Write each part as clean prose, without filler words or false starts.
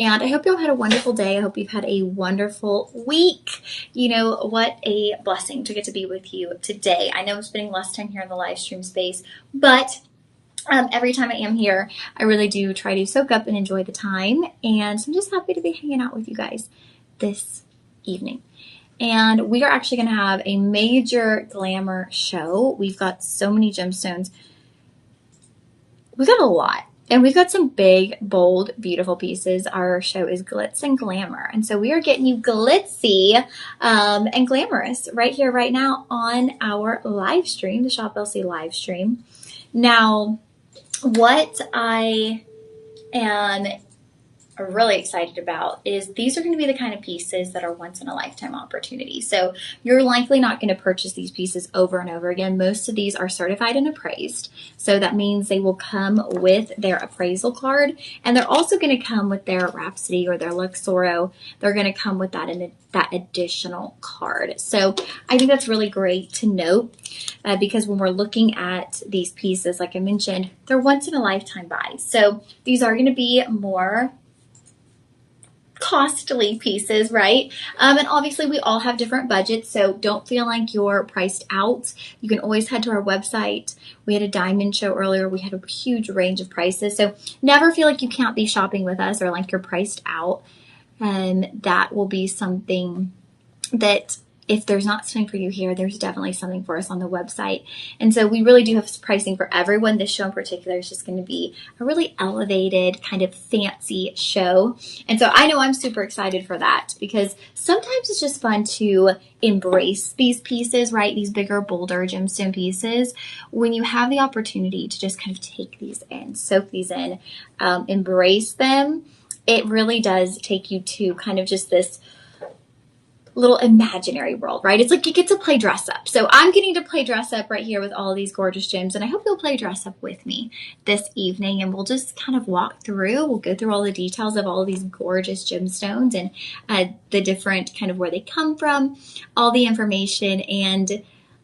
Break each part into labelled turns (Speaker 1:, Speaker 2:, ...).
Speaker 1: And I hope you all had a wonderful day. I hope you've had a wonderful week. You know, what a blessing to get to be with you today. I know I'm spending less time here in the live stream space, but every time I am here, I really do try to soak up and enjoy the time. And so I'm just happy to be hanging out with you guys this evening. And we are actually going to have a major glamour show. We've got so many gemstones. We've got a lot. And we've got some big, bold, beautiful pieces. Our show is Glitz and Glamour. And so we are getting you glitzy and glamorous right here, right now on our live stream, the Shop LC live stream. Now, what I am really excited about is these are going to be the kind of pieces that are once in a lifetime opportunity. So you're likely not going to purchase these pieces over and over again. Most of these are certified and appraised. So that means they will come with their appraisal card, and they're also going to come with their Rhapsody or their Luxoro. They're going to come with that additional card. So I think that's really great to note because when we're looking at these pieces, like I mentioned, they're once in a lifetime buys. So these are going to be more costly pieces, right? And obviously we all have different budgets, so don't feel like you're priced out. You can always head to our website. We had a diamond show earlier. We had a huge range of prices, so never feel like you can't be shopping with us or like you're priced out. And that will be something that if there's not something for you here, there's definitely something for us on the website. And so we really do have pricing for everyone. This show in particular is just going to be a really elevated, kind of fancy show. And so I know I'm super excited for that because sometimes it's just fun to embrace these pieces, right? These bigger, bolder gemstone pieces. When you have the opportunity to just kind of take these in, soak these in, embrace them, it really does take you to kind of just this little imaginary world, right? It's like you get to play dress up. So I'm getting to play dress up right here with all these gorgeous gems, and I hope you'll play dress up with me this evening, and we'll just kind of walk through. We'll go through all the details of all of these gorgeous gemstones and the different kind of where they come from, all the information, and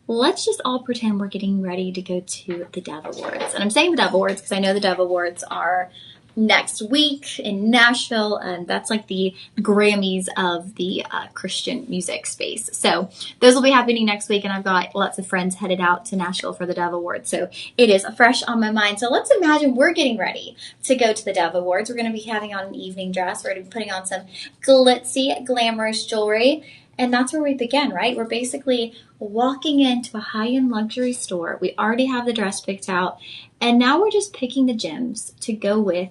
Speaker 1: let's just all pretend we're getting ready to go to the Dove Awards. And I'm saying the Dove Awards because I know the Dove Awards are next week in Nashville, and that's like the Grammys of the Christian music space. So those will be happening next week, and I've got lots of friends headed out to Nashville for the Dove Awards. So it is fresh on my mind. So let's imagine we're getting ready to go to the Dove Awards. We're going to be having on an evening dress. We're going to be putting on some glitzy, glamorous jewelry. And that's where we begin, right? We're basically walking into a high-end luxury store. We already have the dress picked out. And now we're just picking the gems to go with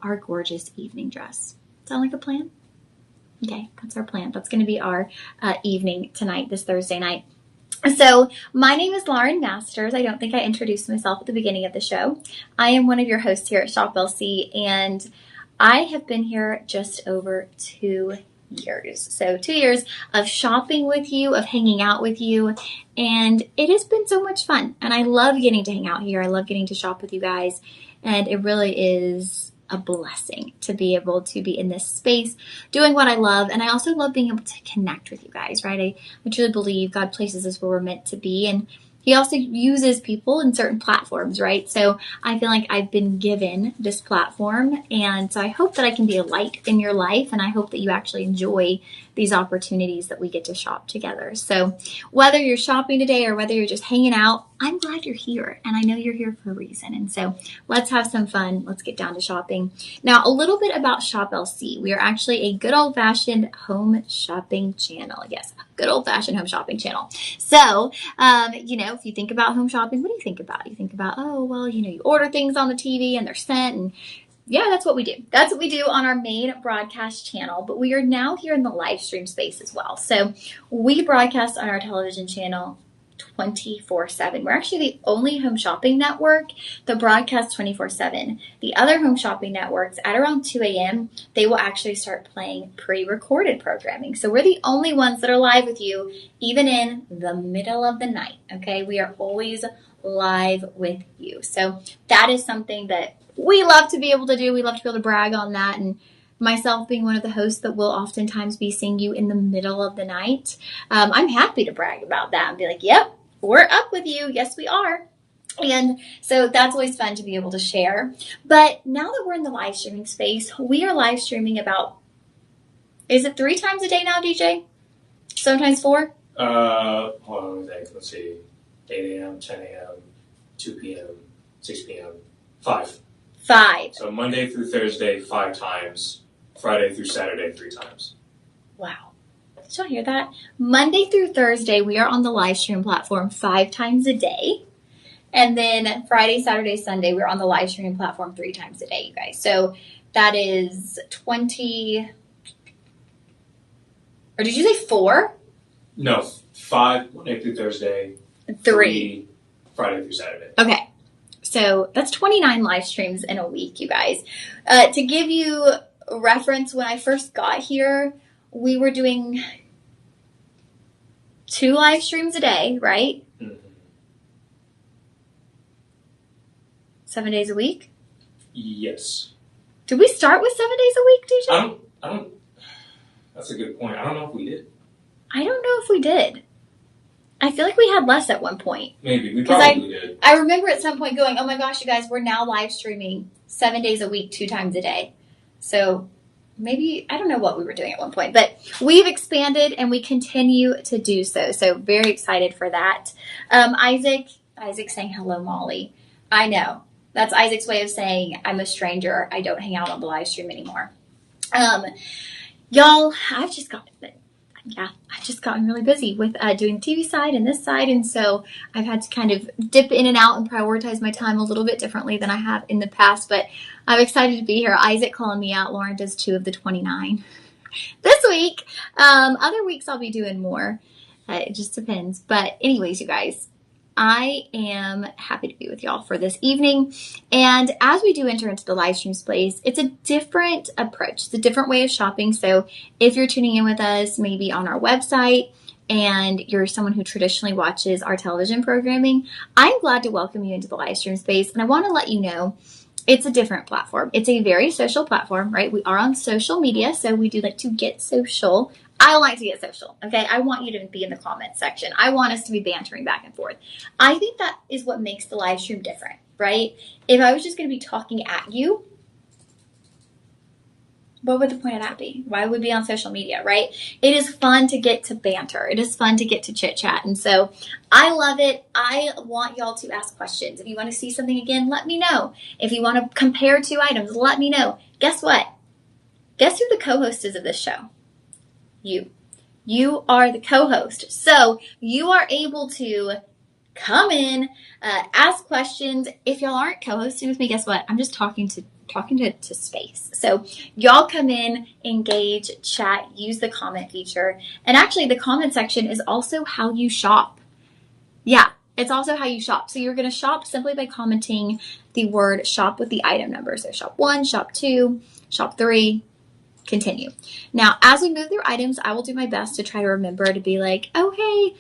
Speaker 1: our gorgeous evening dress. Sound like a plan? Okay, that's our plan. That's going to be our evening tonight, this Thursday night. So my name is Lauren Masters. I don't think I introduced myself at the beginning of the show. I am one of your hosts here at Shop LC, and I have been here just over 2 years. So 2 years of shopping with you, of hanging out with you, and it has been so much fun. And I love getting to hang out here. I love getting to shop with you guys, and it really is a blessing to be able to be in this space doing what I love. And I also love being able to connect with you guys, right? I truly believe God places us where we're meant to be, and He also uses people in certain platforms, right? So I feel like I've been given this platform, and so I hope that I can be a light in your life, and I hope that you actually enjoy these opportunities that we get to shop together. So whether you're shopping today or whether you're just hanging out, I'm glad you're here, and I know you're here for a reason. And so let's have some fun. Let's get down to shopping. Now, a little bit about Shop LC. We are actually a good old-fashioned home shopping channel. Yes, a good old-fashioned home shopping channel. So, if you think about home shopping, what do you think about? You think about, oh, well, you order things on the TV and they're sent, and yeah, that's what we do. That's what we do on our main broadcast channel, but we are now here in the live stream space as well. So we broadcast on our television channel 24/7. We're actually the only home shopping network that broadcasts 24/7. The other home shopping networks, at around 2 a.m., they will actually start playing pre-recorded programming. So we're the only ones that are live with you, even in the middle of the night, okay? We are always live with you. So that is something that we love to be able to do. We love to be able to brag on that, and myself being one of the hosts that will oftentimes be seeing you in the middle of the night, I'm happy to brag about that and be like, yep, we're up with you. Yes, we are. And so that's always fun to be able to share. But now that we're in the live streaming space, we are live streaming about, is it 3 times a day now, DJ? Sometimes 4?
Speaker 2: Hold on, let's see. 8 a.m., 10 a.m., 2 p.m., 6 p.m., 5.
Speaker 1: 5.
Speaker 2: So Monday through Thursday, 5 times. Friday through Saturday, 3 times.
Speaker 1: Wow. Did y'all hear that? Monday through Thursday, we are on the live stream platform 5 times a day. And then Friday, Saturday, Sunday, we're on the live streaming platform 3 times a day, you guys. So that is 20, or did you say 4?
Speaker 2: No, 5 Monday through Thursday. 3 Friday through Saturday.
Speaker 1: Okay. So that's 29 live streams in a week, you guys. To give you a reference, when I first got here, we were doing 2 live streams a day, right?
Speaker 2: Mm-hmm.
Speaker 1: 7 days a week?
Speaker 2: Yes.
Speaker 1: Did we start with 7 days a week, DJ?
Speaker 2: I don't, that's a good point. I don't know if we did.
Speaker 1: I don't know if we did. I feel like we had less at one point.
Speaker 2: Maybe. We probably did.
Speaker 1: I remember at some point going, oh my gosh, you guys, we're now live streaming 7 days a week, 2 times a day. So maybe, I don't know what we were doing at one point, but we've expanded and we continue to do so. So very excited for that. Isaac saying hello, Molly. I know. That's Isaac's way of saying I'm a stranger. I don't hang out on the live stream anymore. Y'all, I've just gotten really busy with doing the TV side and this side. And so I've had to kind of dip in and out and prioritize my time a little bit differently than I have in the past. But I'm excited to be here. Isaac calling me out. Lauren does 2 of the 29 this week. Other weeks I'll be doing more. It just depends. But anyways, you guys, I am happy to be with y'all for this evening. And as we do enter into the live stream space, it's a different approach. It's a different way of shopping. So if you're tuning in with us, maybe on our website, and you're someone who traditionally watches our television programming, I'm glad to welcome you into the live stream space. And I want to let you know it's a different platform. It's a very social platform, right? We are on social media, so we do like to get social. I like to get social, okay? I want you to be in the comments section. I want us to be bantering back and forth. I think that is what makes the live stream different, right? If I was just going to be talking at you, what would the point of that be? Why would we be on social media, right? It is fun to get to banter. It is fun to get to chit chat. And so I love it. I want y'all to ask questions. If you want to see something again, let me know. If you want to compare 2 items, let me know. Guess what? Guess who the co-host is of this show? You are the co-host. So you are able to come in, ask questions. If y'all aren't co-hosting with me, guess what? I'm just talking to space. So y'all come in, engage, chat, use the comment feature. And actually the comment section is also how you shop. Yeah, it's also how you shop. So you're going to shop simply by commenting the word shop with the item number. So shop 1, shop 2, shop 3, continue. Now, as we move through items, I will do my best to try to remember to be like, oh, hey,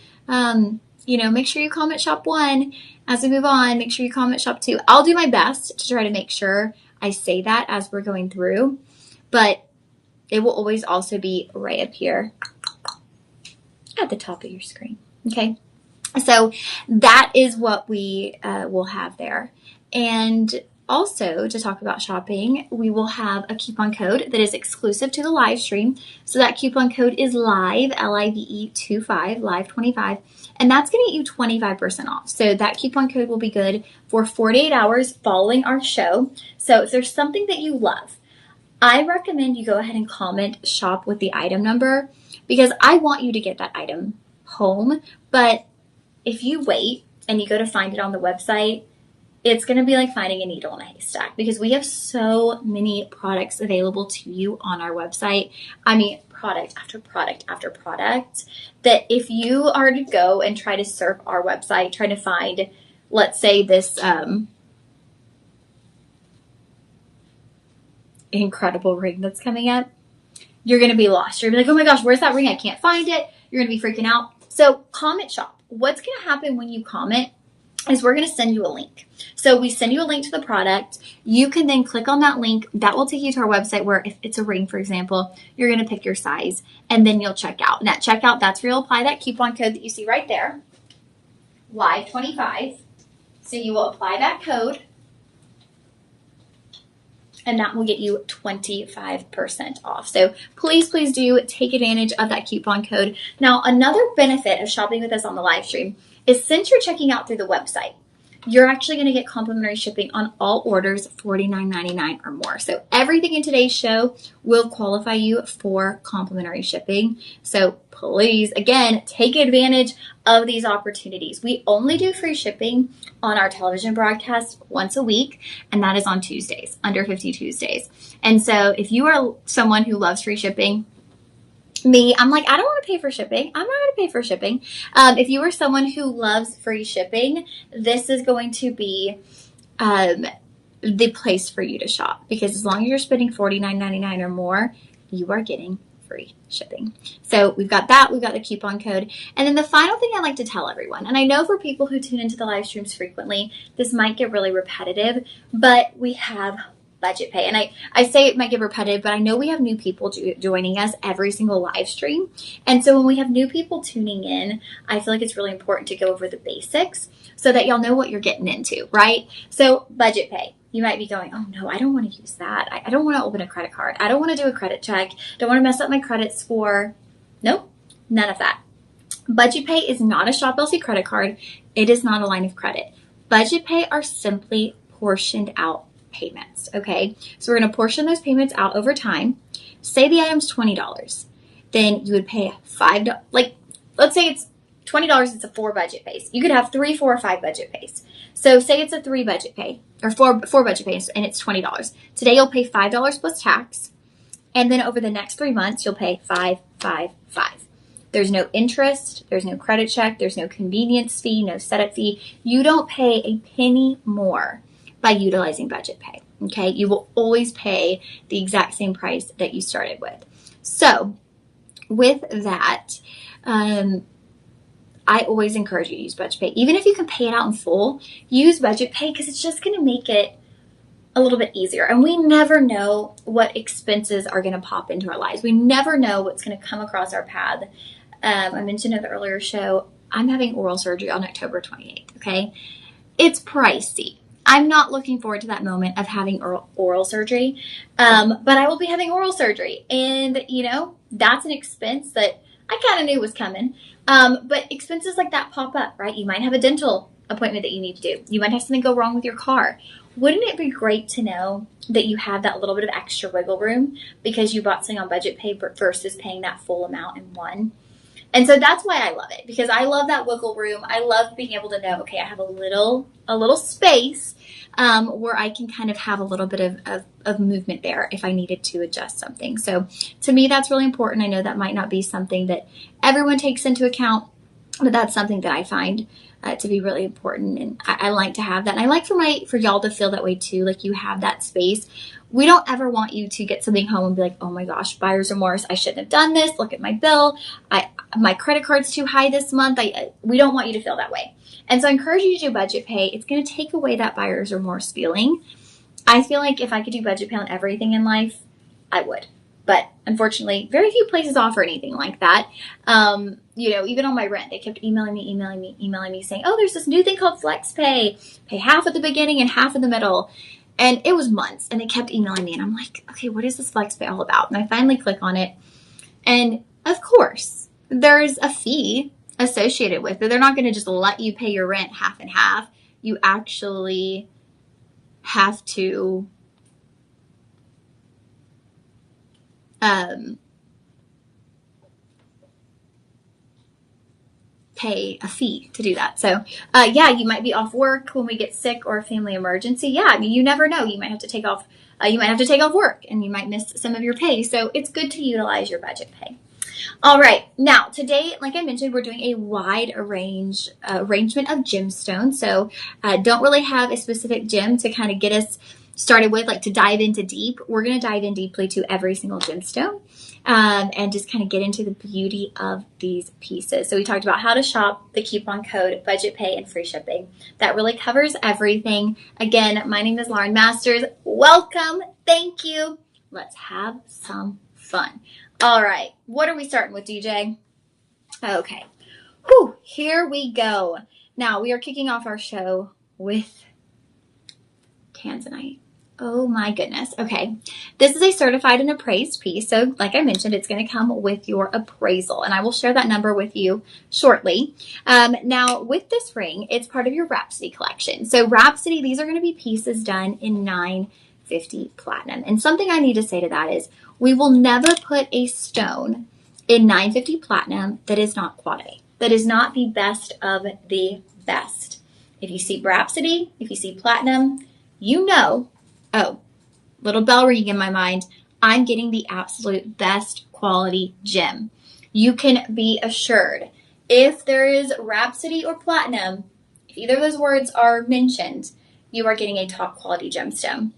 Speaker 1: make sure you comment shop 1. As we move on, make sure you comment shop 2. I'll do my best to try to make sure I say that as we're going through, but it will always also be right up here at the top of your screen. Okay. So that is what we will have there. And also, to talk about shopping, we will have a coupon code that is exclusive to the live stream. So that coupon code is LIVE, LIVE25, LIVE25, and that's going to get you 25% off. So that coupon code will be good for 48 hours following our show. So if there's something that you love, I recommend you go ahead and comment shop with the item number, because I want you to get that item home. But if you wait and you go to find it on the website, it's going to be like finding a needle in a haystack, because we have so many products available to you on our website. I mean, product after product after product, that if you are to go and try to surf our website, trying to find, let's say, this incredible ring that's coming up, you're going to be lost. You're going to be like, oh my gosh, where's that ring? I can't find it. You're going to be freaking out. So comment shop. What's going to happen when you comment is we're going to send you a link. So we send you a link to the product. You can then click on that link. That will take you to our website, where if it's a ring, for example, you're going to pick your size and then you'll check out. And at checkout, that's where you'll apply that coupon code that you see right there, LIVE25. So you will apply that code, and that will get you 25% off. So please, please do take advantage of that coupon code. Now, another benefit of shopping with us on the live stream is since you're checking out through the website, you're actually going to get complimentary shipping on all orders $49.99 or more. So everything in today's show will qualify you for complimentary shipping. So please, again, take advantage of these opportunities. We only do free shipping on our television broadcast once a week, and that is on Tuesdays, Under 50 Tuesdays. And so if you are someone who loves free shipping, I'm like, I don't want to pay for shipping. I'm not going to pay for shipping. If you are someone who loves free shipping, this is going to be the place for you to shop, because as long as you're spending $49.99 or more, you are getting free shipping. So we've got that. We've got the coupon code. And then the final thing I like to tell everyone, and I know for people who tune into the live streams frequently, this might get really repetitive, but we have budget pay. And I say it might get repetitive, but I know we have new people joining us every single live stream. And so when we have new people tuning in, I feel like it's really important to go over the basics so that y'all know what you're getting into, right? So budget pay. You might be going, oh no, I don't want to use that. I don't want to open a credit card. I don't want to do a credit check. Don't want to mess up my credit score. Nope, none of that. Budget pay is not a Shop LC credit card. It is not a line of credit. Budget pay are simply portioned out payments, okay? So we're going to portion those payments out over time. Say the item's $20. Then you would pay $5. Like, let's say it's $20, it's a 4 budget pays. You could have 3, 4, or 5 budget pays. So say it's a 3 budget pay, or 4 budget pays, and it's $20. Today you'll pay $5 plus tax, and then over the next 3 months, you'll pay $5, $5, $5. There's no interest, there's no credit check, there's no convenience fee, no setup fee. You don't pay a penny more by utilizing budget pay, okay? You will always pay the exact same price that you started with. So with that, I always encourage you to use budget pay. Even if you can pay it out in full, use budget pay, because it's just going to make it a little bit easier. And we never know what expenses are going to pop into our lives. We never know what's going to come across our path. I mentioned in the earlier show, I'm having oral surgery on October 28th, okay? It's pricey. I'm not looking forward to that moment of having oral surgery, but I will be having oral surgery. And, that's an expense that I kind of knew was coming. But expenses like that pop up, right? You might have a dental appointment that you need to do. You might have something go wrong with your car. Wouldn't it be great to know that you have that little bit of extra wiggle room because you bought something on budget pay versus paying that full amount in one? And so that's why I love it, because I love that wiggle room. I love being able to know, okay, I have a little space where I can kind of have a little bit of movement there if I needed to adjust something. So to me, that's really important. I know that might not be something that everyone takes into account, but that's something that I find to be really important. And I like to have that. And I like for y'all to feel that way too. Like you have that space. We don't ever want you to get something home and be like, oh my gosh, buyer's remorse. I shouldn't have done this. Look at my bill. My credit card's too high this month. We don't want you to feel that way. And so I encourage you to do budget pay. It's going to take away that buyer's remorse feeling. I feel like if I could do budget pay on everything in life, I would. But unfortunately, very few places offer anything like that. Even on my rent, they kept emailing me saying, oh, there's this new thing called Flex Pay. Pay half at the beginning and half in the middle. And it was months, and they kept emailing me. And I'm like, okay, what is this Flex Pay all about? And I finally click on it. And of course, there's a fee associated with it. They're not going to just let you pay your rent half and half. You actually have to pay a fee to do that. So, you might be off work when we get sick or a family emergency. Yeah, I mean, you never know. You might have to take off. Work, and you might miss some of your pay. So it's good to utilize your budget pay. All right. Now, today, like I mentioned, we're doing a wide arrangement of gemstones. So don't really have a specific gem to kind of get us started with, like to dive into deep. We're going to dive in deeply to every single gemstone and just kind of get into the beauty of these pieces. So we talked about how to shop, the coupon code, budget pay, and free shipping. That really covers everything. Again, my name is Lauren Masters. Welcome. Thank you. Let's have some fun. All right. What are we starting with, DJ? Okay. Here we go. Now, we are kicking off our show with tanzanite. Oh my goodness. Okay. This is a certified and appraised piece. So like I mentioned, it's going to come with your appraisal, and I will share that number with you shortly. Now with this ring, it's part of your Rhapsody collection. So Rhapsody, these are going to be pieces done in 950 platinum. And something I need to say to that is we will never put a stone in 950 platinum that is not quad A, that is not the best of the best. If you see Rhapsody, if you see platinum, you know, oh, little bell ringing in my mind, I'm getting the absolute best quality gem. You can be assured if there is Rhapsody or platinum, if either of those words are mentioned, you are getting a top quality gemstone.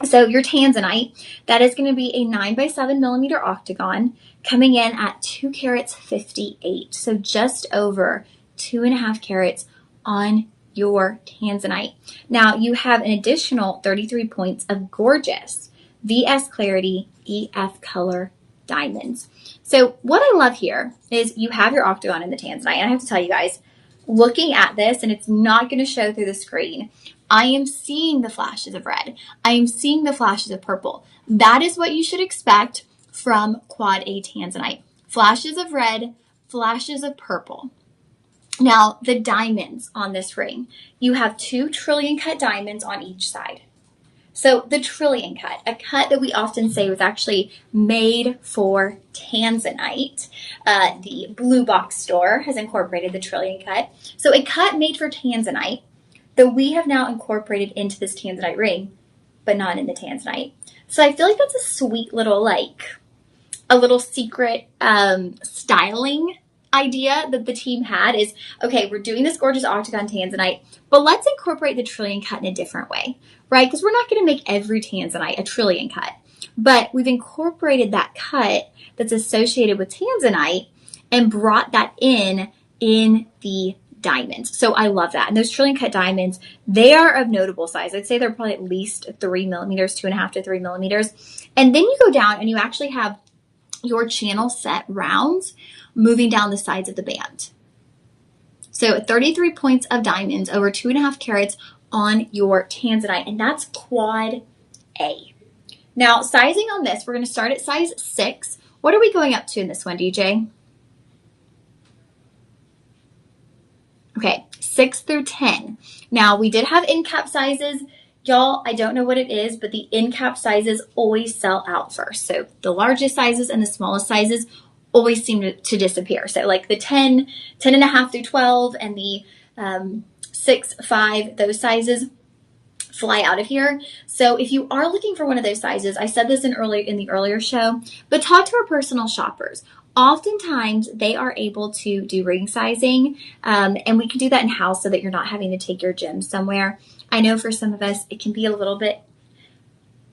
Speaker 1: So your tanzanite, that is going to be a 9x7mm octagon coming in at 2 carats 58. So just over 2.5 carats on your tanzanite. Now you have an additional 33 points of gorgeous VS Clarity EF color diamonds. So what I love here is you have your octagon in the tanzanite. And I have to tell you guys, looking at this, and it's not going to show through the screen, I am seeing the flashes of red. I am seeing the flashes of purple. That is what you should expect from Quad A tanzanite. Flashes of red, flashes of purple. Now, the diamonds on this ring, you have 2 trillion cut diamonds on each side. So the trillion cut, a cut that we often say was actually made for tanzanite. The Blue Box store has incorporated the trillion cut. So a cut made for tanzanite that we have now incorporated into this tanzanite ring, but not in the tanzanite. So I feel like that's a sweet little, a little secret styling idea that the team had is, okay, we're doing this gorgeous octagon tanzanite, but let's incorporate the trillion cut in a different way, right? Because we're not going to make every tanzanite a trillion cut, but we've incorporated that cut that's associated with tanzanite and brought that in the diamonds. So I love that. And those trillion cut diamonds, they are of notable size. I'd say they're probably at least 3mm, 2.5 to 3mm. And then you go down and you actually have your channel set rounds moving down the sides of the band. So 33 points of diamonds over 2.5 carats on your tanzanite, and that's quad A. Now, sizing on this, we're going to start at size 6. What are we going up to in this one, DJ? Okay, 6 through 10. Now, we did have end cap sizes. Y'all, I don't know what it is, but the end cap sizes always sell out first. So the largest sizes and the smallest sizes always seem to disappear. So like the 10 and a half through 12 and the 6, 5, those sizes fly out of here. So if you are looking for one of those sizes, I said this in the earlier show, but talk to our personal shoppers. Oftentimes they are able to do ring sizing, and we can do that in house so that you're not having to take your gems somewhere. I know for some of us it can be a little bit,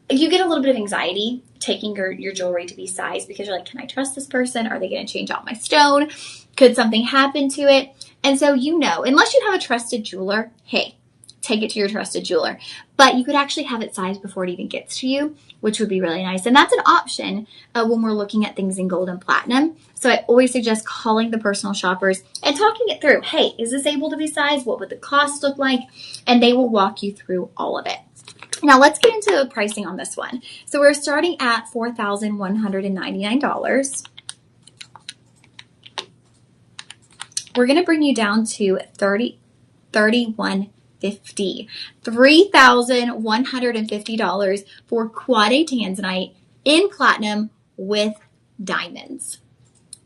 Speaker 1: you get a little bit of anxiety taking your jewelry to be sized because you're like, can I trust this person? Are they going to change out my stone? Could something happen to it? And so, unless you have a trusted jeweler, hey, take it to your trusted jeweler. But you could actually have it sized before it even gets to you, which would be really nice. And that's an option when we're looking at things in gold and platinum. So I always suggest calling the personal shoppers and talking it through. Hey, is this able to be sized? What would the cost look like? And they will walk you through all of it. Now let's get into the pricing on this one. So we're starting at $4,199. We're going to bring you down to $3,150. $3,150 for Quad A tanzanite in platinum with diamonds.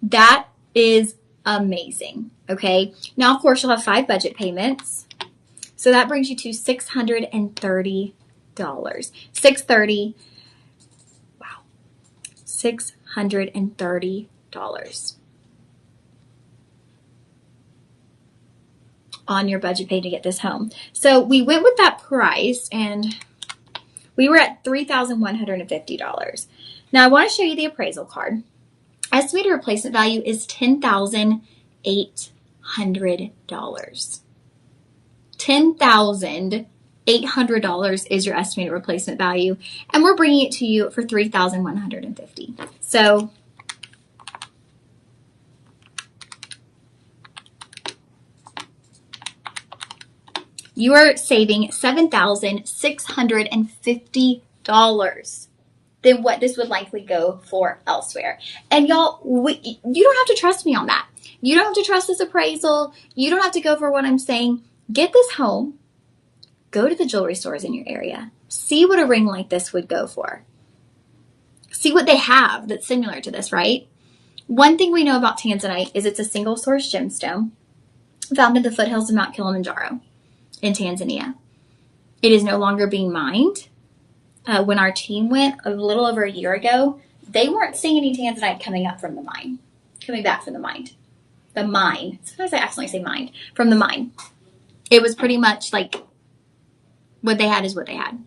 Speaker 1: That is amazing. Okay. Now, of course, you'll have 5 budget payments. So that brings you to $630. $630. Wow. $630 on your budget pay to get this home. So we went with that price and we were at $3,150. Now I want to show you the appraisal card. Estimated replacement value is $10,800. $10,800 is your estimated replacement value, and we're bringing it to you for $3,150. So you are saving $7,650 than what this would likely go for elsewhere. And y'all, you don't have to trust me on that. You don't have to trust this appraisal. You don't have to go for what I'm saying. Get this home. Go to the jewelry stores in your area. See what a ring like this would go for. See what they have that's similar to this, right? One thing we know about tanzanite is it's a single source gemstone found in the foothills of Mount Kilimanjaro in Tanzania. It is no longer being mined. When our team went a little over a year ago, they weren't seeing any tanzanite coming back from the mine. The mine. Sometimes I accidentally say mined. From the mine. It was pretty much like what they had is what they had.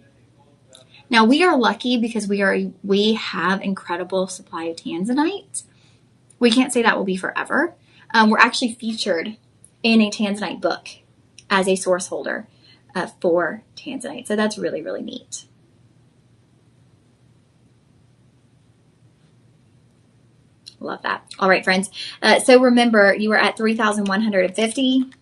Speaker 1: Now we are lucky because we have incredible supply of tanzanite. We can't say that will be forever. We're actually featured in a tanzanite book as a source holder for tanzanite. So that's really, really neat. Love that. All right, friends. So remember, you were at $3,150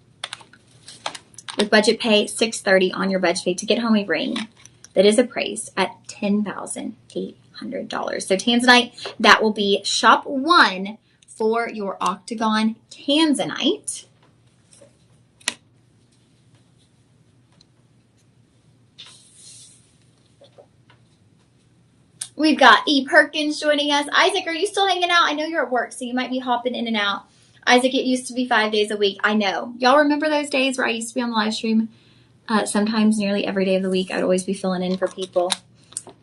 Speaker 1: with budget pay, $630 on your budget pay to get home a ring that is appraised at $10,800. So tanzanite, that will be shop 1 for your octagon tanzanite. We've got E. Perkins joining us. Isaac, are you still hanging out? I know you're at work, so you might be hopping in and out. Isaac, it used to be 5 days a week. I know. Y'all remember those days where I used to be on the live stream? Sometimes nearly every day of the week, I'd always be filling in for people.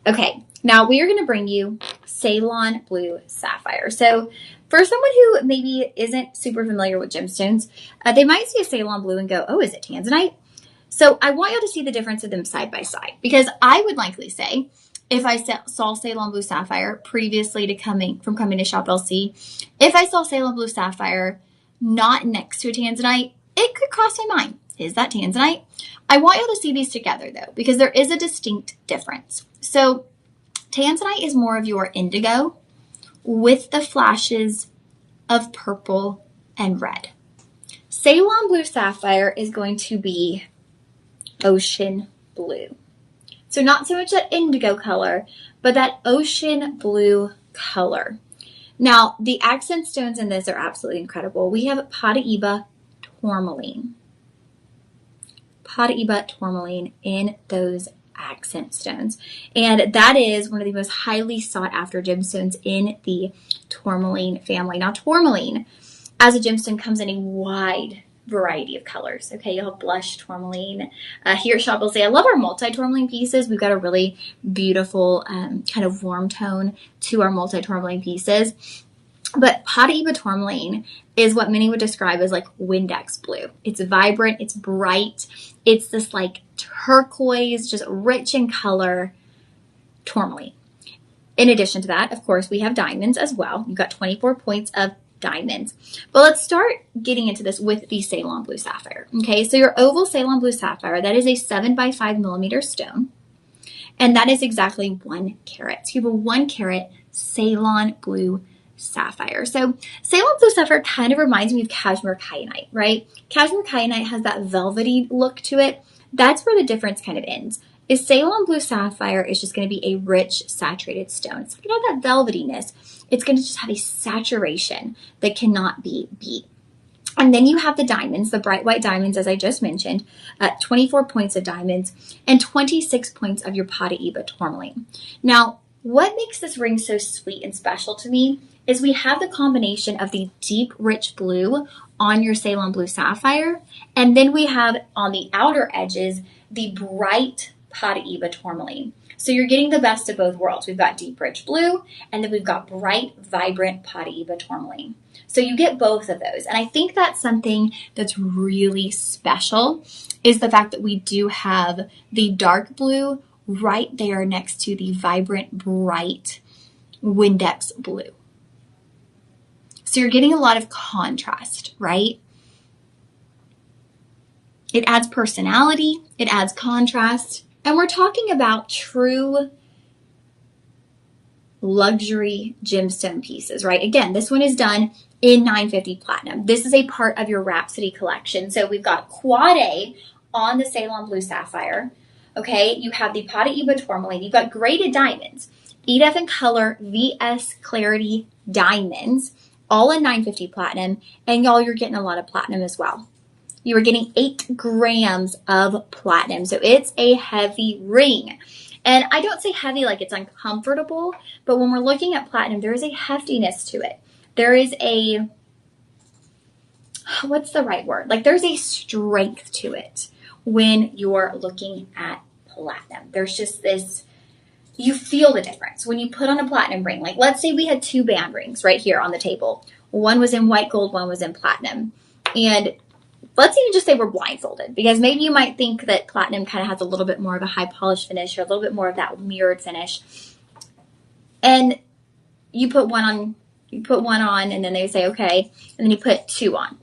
Speaker 1: Okay, now we are going to bring you Ceylon Blue Sapphire. So for someone who maybe isn't super familiar with gemstones, they might see a Ceylon Blue and go, oh, is it tanzanite? So I want you to see the difference of them side by side, because I would likely say, if I saw Ceylon Blue Sapphire previously to coming to Shop LC, if I saw Ceylon Blue Sapphire not next to a tanzanite, it could cross my mind. Is that tanzanite? I want you to see these together though, because there is a distinct difference. So tanzanite is more of your indigo with the flashes of purple and red. Ceylon Blue Sapphire is going to be ocean blue. So not so much that indigo color, but that ocean blue color. Now, the accent stones in this are absolutely incredible. We have Paraíba tourmaline. Paraíba tourmaline in those accent stones. And that is one of the most highly sought after gemstones in the tourmaline family. Now, tourmaline as a gemstone comes in a wide variety of colors. Okay, you'll have blush tourmaline. Here at Shop LC, I love our multi-tourmaline pieces. We've got a really beautiful kind of warm tone to our multi-tourmaline pieces. But Paraíba tourmaline is what many would describe as like Windex blue. It's vibrant, it's bright, it's this like turquoise, just rich in color tourmaline. In addition to that, of course, we have diamonds as well. You've got 24 points of diamonds. But let's start getting into this with the Ceylon Blue Sapphire. Okay, so your oval Ceylon Blue Sapphire, that is a 7x5 millimeter stone. And that is exactly 1 carat. So you have a 1 carat Ceylon Blue Sapphire. So Ceylon Blue Sapphire kind of reminds me of cashmere kyanite, right? Cashmere kyanite has that velvety look to it. That's where the difference kind of ends. Is Ceylon Blue Sapphire is just going to be a rich, saturated stone. It's going to have that velvetyness. It's going to just have a saturation that cannot be beat. And then you have the diamonds, the bright white diamonds, as I just mentioned, 24 points of diamonds and 26 points of your Paraíba tourmaline. Now, what makes this ring so sweet and special to me is we have the combination of the deep, rich blue on your Ceylon Blue Sapphire, and then we have on the outer edges the bright Paraíba tourmaline. So you're getting the best of both worlds. We've got deep, rich blue, and then we've got bright, vibrant Paraíba tourmaline. So you get both of those. And I think that's something that's really special is the fact that we do have the dark blue right there next to the vibrant, bright Windex blue. So you're getting a lot of contrast, right? It adds personality, it adds contrast, and we're talking about true luxury gemstone pieces, right? Again, this one is done in 950 platinum. This is a part of your Rhapsody collection. So we've got Quad A on the Ceylon Blue Sapphire. Okay, you have the Pataiba Tourmaline. You've got graded diamonds, EDF in color, VS Clarity diamonds, all in 950 platinum. And y'all, you're getting a lot of platinum as well. You are getting 8 grams of platinum. So it's a heavy ring. And I don't say heavy like it's uncomfortable, but when we're looking at platinum, there is a heftiness to it. There is a, what's the right word? Like there's a strength to it when you're looking at platinum. There's just this, you feel the difference when you put on a platinum ring. Like let's say we had 2 band rings right here on the table. One was in white gold, one was in platinum. And let's even just say we're blindfolded, because maybe you might think that platinum kind of has a little bit more of a high polish finish or a little bit more of that mirrored finish. And you put one on, and then they say, okay. And then you put 2 on.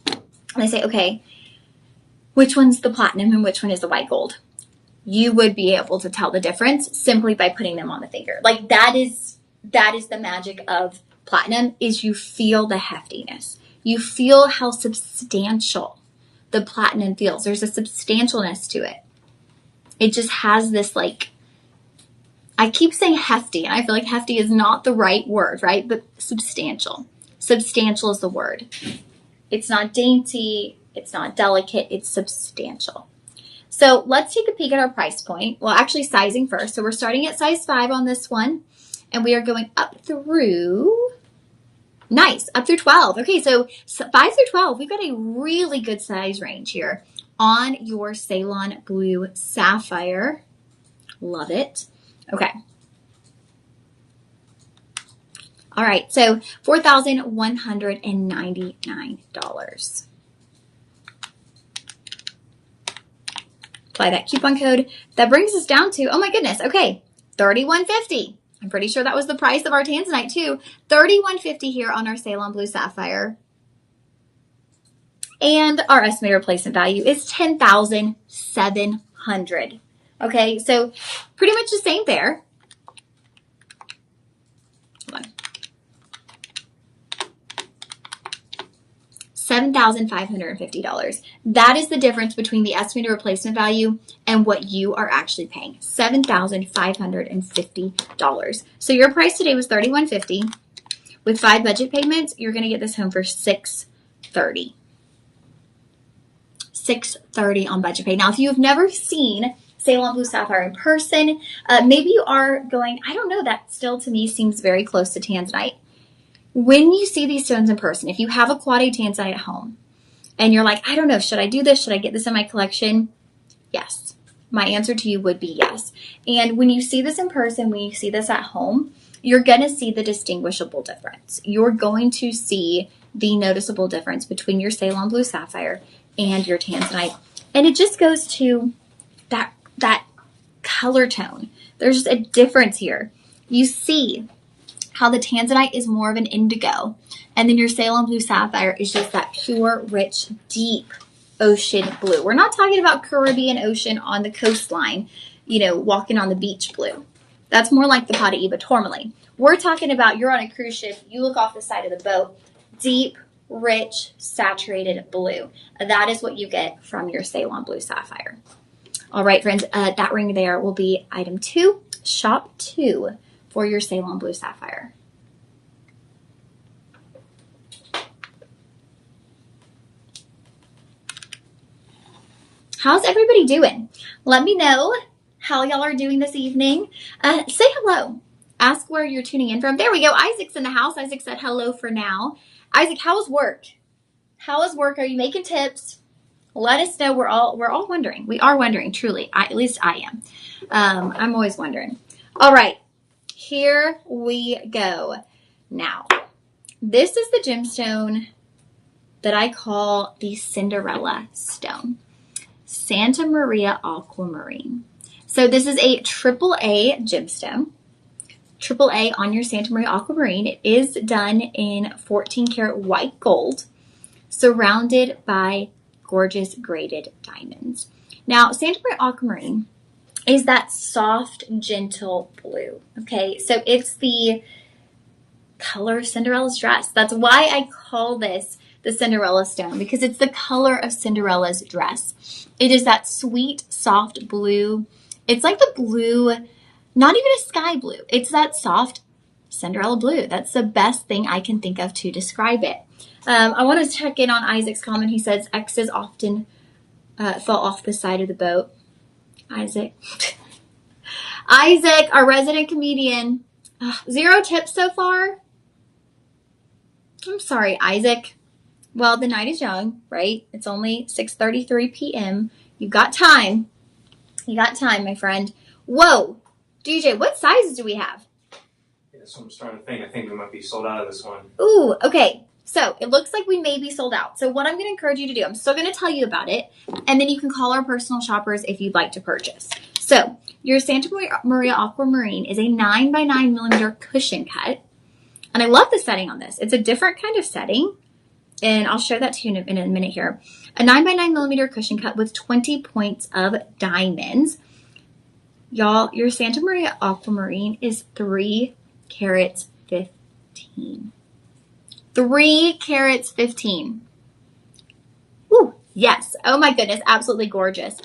Speaker 1: And they say, okay, which one's the platinum and which one is the white gold? You would be able to tell the difference simply by putting them on the finger. Like that is the magic of platinum, is you feel the heftiness. You feel how substantial the platinum feels. There's a substantialness to it. It just has this, like, I keep saying hefty, and I feel like hefty is not the right word, right? But substantial. Substantial is the word. It's not dainty. It's not delicate. It's substantial. So let's take a peek at our price point. Well, actually sizing first. So we're starting at size 5 on this one, and we are going up through, nice, up through 12. Okay, so 5 through 12, we've got a really good size range here on your Ceylon Blue Sapphire. Love it. Okay. All right, so $4,199. Apply that coupon code. That brings us down to, oh my goodness, okay, $3,150. I'm pretty sure that was the price of our tanzanite too. $3,150 here on our Ceylon Blue Sapphire. And our estimated replacement value is $10,700. Okay, so pretty much the same there. Hold on. $7,550. That is the difference between the estimated replacement value and what you are actually paying. $7,550. So your price today was $3,150. With 5 budget payments, you're going to get this home for $630. $630 on budget pay. Now, if you have never seen Ceylon Blue Sapphire in person, maybe you are going, I don't know, that still to me seems very close to tanzanite. When you see these stones in person, if you have a quad A tanzanite at home and you're like, I don't know, should I do this? Should I get this in my collection? Yes. My answer to you would be yes. And when you see this in person, when you see this at home, you're going to see the distinguishable difference. You're going to see the noticeable difference between your Ceylon Blue Sapphire and your tanzanite. And it just goes to that color tone. There's just a difference here. You see how the tanzanite is more of an indigo, and then your Ceylon Blue Sapphire is just that pure, rich, deep ocean blue. We're not talking about Caribbean Ocean on the coastline, you know, walking on the beach blue. That's more like the Pataiba Tourmaline. We're talking about you're on a cruise ship, you look off the side of the boat, deep, rich, saturated blue. That is what you get from your Ceylon Blue Sapphire. All right, friends, that ring there will be item 2, shop 2 for your Ceylon Blue Sapphire. How's everybody doing? Let me know how y'all are doing this evening. Say hello. Ask where you're tuning in from. There we go. Isaac's in the house. Isaac said hello for now. Isaac, how is work? How is work? Are you making tips? Let us know. We're all wondering. We are wondering, truly. At least I am. I'm always wondering. All right. Here we go. Now, this is the gemstone that I call the Cinderella stone. Santa Maria Aquamarine. So this is a AAA gemstone. AAA on your Santa Maria Aquamarine. It is done in 14 karat white gold, surrounded by gorgeous graded diamonds. Now, Santa Maria Aquamarine is that soft, gentle blue. Okay, so it's the color of Cinderella's dress. That's why I call this the Cinderella stone because it's the color of Cinderella's dress. It is that sweet, soft blue. It's like the blue, not even a sky blue. It's that soft Cinderella blue. That's the best thing I can think of to describe it. I want to check in on Isaac's comment. He says exes often fall off the side of the boat. Isaac, our resident comedian. 0 tips so far. I'm sorry, Isaac. Well, the night is young, right? It's only 6:33 p.m. You got time. You got time, my friend. Whoa, DJ, what sizes do we have?
Speaker 2: Yeah, so I'm starting to think. I think we might be sold out of this one.
Speaker 1: Ooh, okay. So it looks like we may be sold out. So what I'm going to encourage you to do, I'm still going to tell you about it, and then you can call our personal shoppers if you'd like to purchase. So your Santa Maria Aquamarine is a 9x9 millimeter cushion cut. And I love the setting on this. It's a different kind of setting. And I'll show that to you in a minute here. A 9x9 millimeter cushion cut with 20 points of diamonds. Y'all, your Santa Maria Aquamarine is 3 carats 15. 3 carats 15. Ooh, yes. Oh my goodness. Absolutely gorgeous.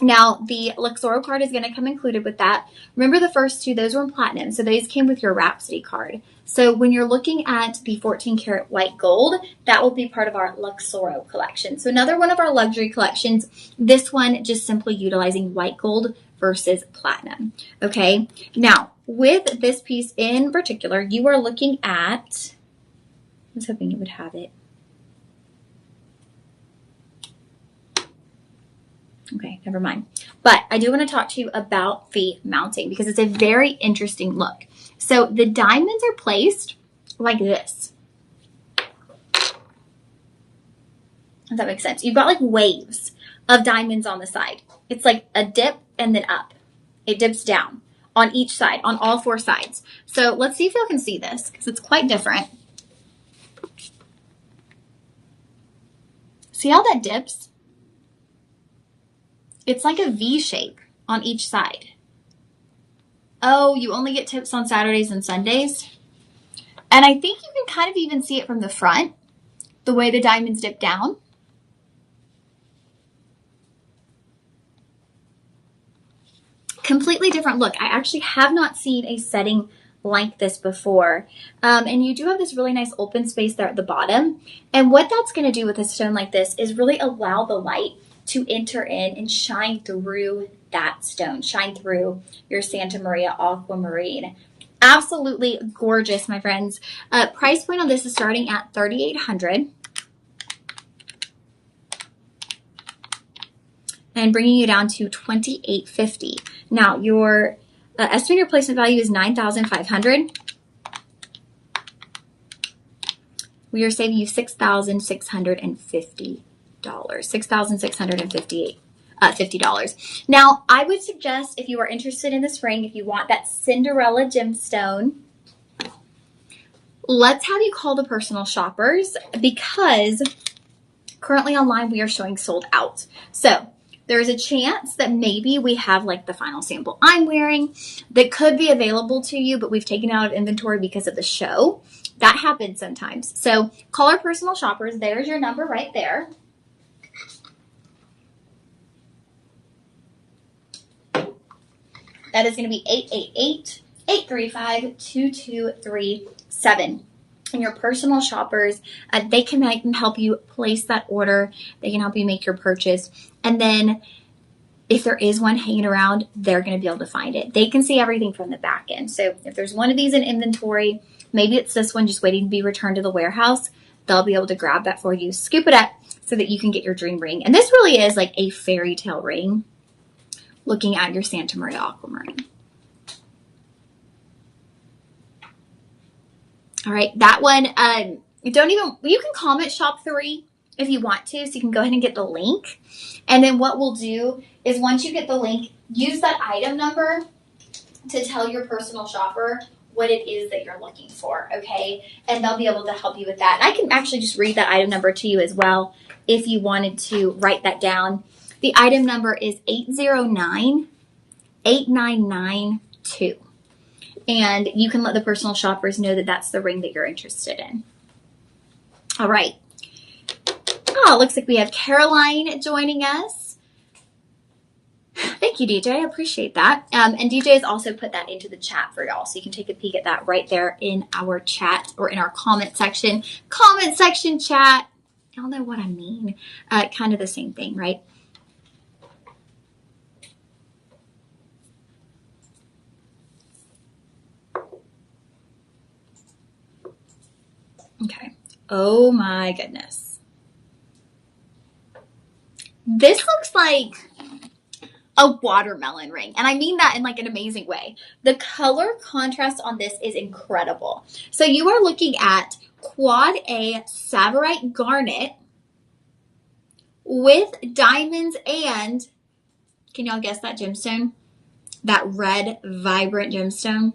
Speaker 1: Now, the Luxoro card is going to come included with that. Remember the first two, those were in platinum. So these came with your Rhapsody card. So when you're looking at the 14 karat white gold, that will be part of our Luxoro collection. So another one of our luxury collections, this one just simply utilizing white gold versus platinum. Okay. Now, with this piece in particular, you are looking at, I was hoping you would have it. Okay, never mind. But I do want to talk to you about the mounting because it's a very interesting look. So the diamonds are placed like this. If that makes sense. You've got like waves of diamonds on the side. It's like a dip and then up. It dips down on each side, on all 4 sides. So let's see if you can see this because it's quite different. See how that dips? It's like a V shape on each side. Oh, you only get tips on Saturdays and Sundays? And I think you can kind of even see it from the front, the way the diamonds dip down. Completely different look. I actually have not seen a setting like this before. And you do have this really nice open space there at the bottom. And what that's going to do with a stone like this is really allow the light to enter in and shine through that stone, shine through your Santa Maria Aquamarine. Absolutely gorgeous, my friends. Price point on this is starting at $3,800 and bringing you down to $2,850. Now, your estimated replacement value is $9,500. We are saving you $6,650. $6,650. Now, I would suggest if you are interested in this ring, if you want that Cinderella gemstone, let's have you call the personal shoppers because currently online we are showing sold out. So there's a chance that maybe we have like the final sample I'm wearing that could be available to you, but we've taken out of inventory because of the show. That happens sometimes. So call our personal shoppers. There's your number right there. That is going to be 888-835-2237. And your personal shoppers, they can help you place that order. They can help you make your purchase. And then if there is one hanging around, they're going to be able to find it. They can see everything from the back end. So if there's one of these in inventory, maybe it's this one just waiting to be returned to the warehouse, they'll be able to grab that for you, scoop it up so that you can get your dream ring. And this really is like a fairy tale ring looking at your Santa Maria Aquamarine. All right, that one, you can comment shop 3 if you want to, so you can go ahead and get the link. And then what we'll do is once you get the link, use that item number to tell your personal shopper what it is that you're looking for, okay? And they'll be able to help you with that. And I can actually just read that item number to you as well if you wanted to write that down. The item number is 809-8992. And you can let the personal shoppers know that that's the ring that you're interested in. All right. Oh, looks like we have Caroline joining us. Thank you, DJ. I appreciate that. And DJ has also put that into the chat for y'all, so you can take a peek at that right there in our chat or in our comment section. Comment section chat. Y'all know what I mean. Kind of the same thing, right? Okay. Oh my goodness. This looks like a watermelon ring. And I mean that in like an amazing way. The color contrast on this is incredible. So you are looking at quad A Savarite garnet with diamonds and, can y'all guess that gemstone? That red, vibrant gemstone?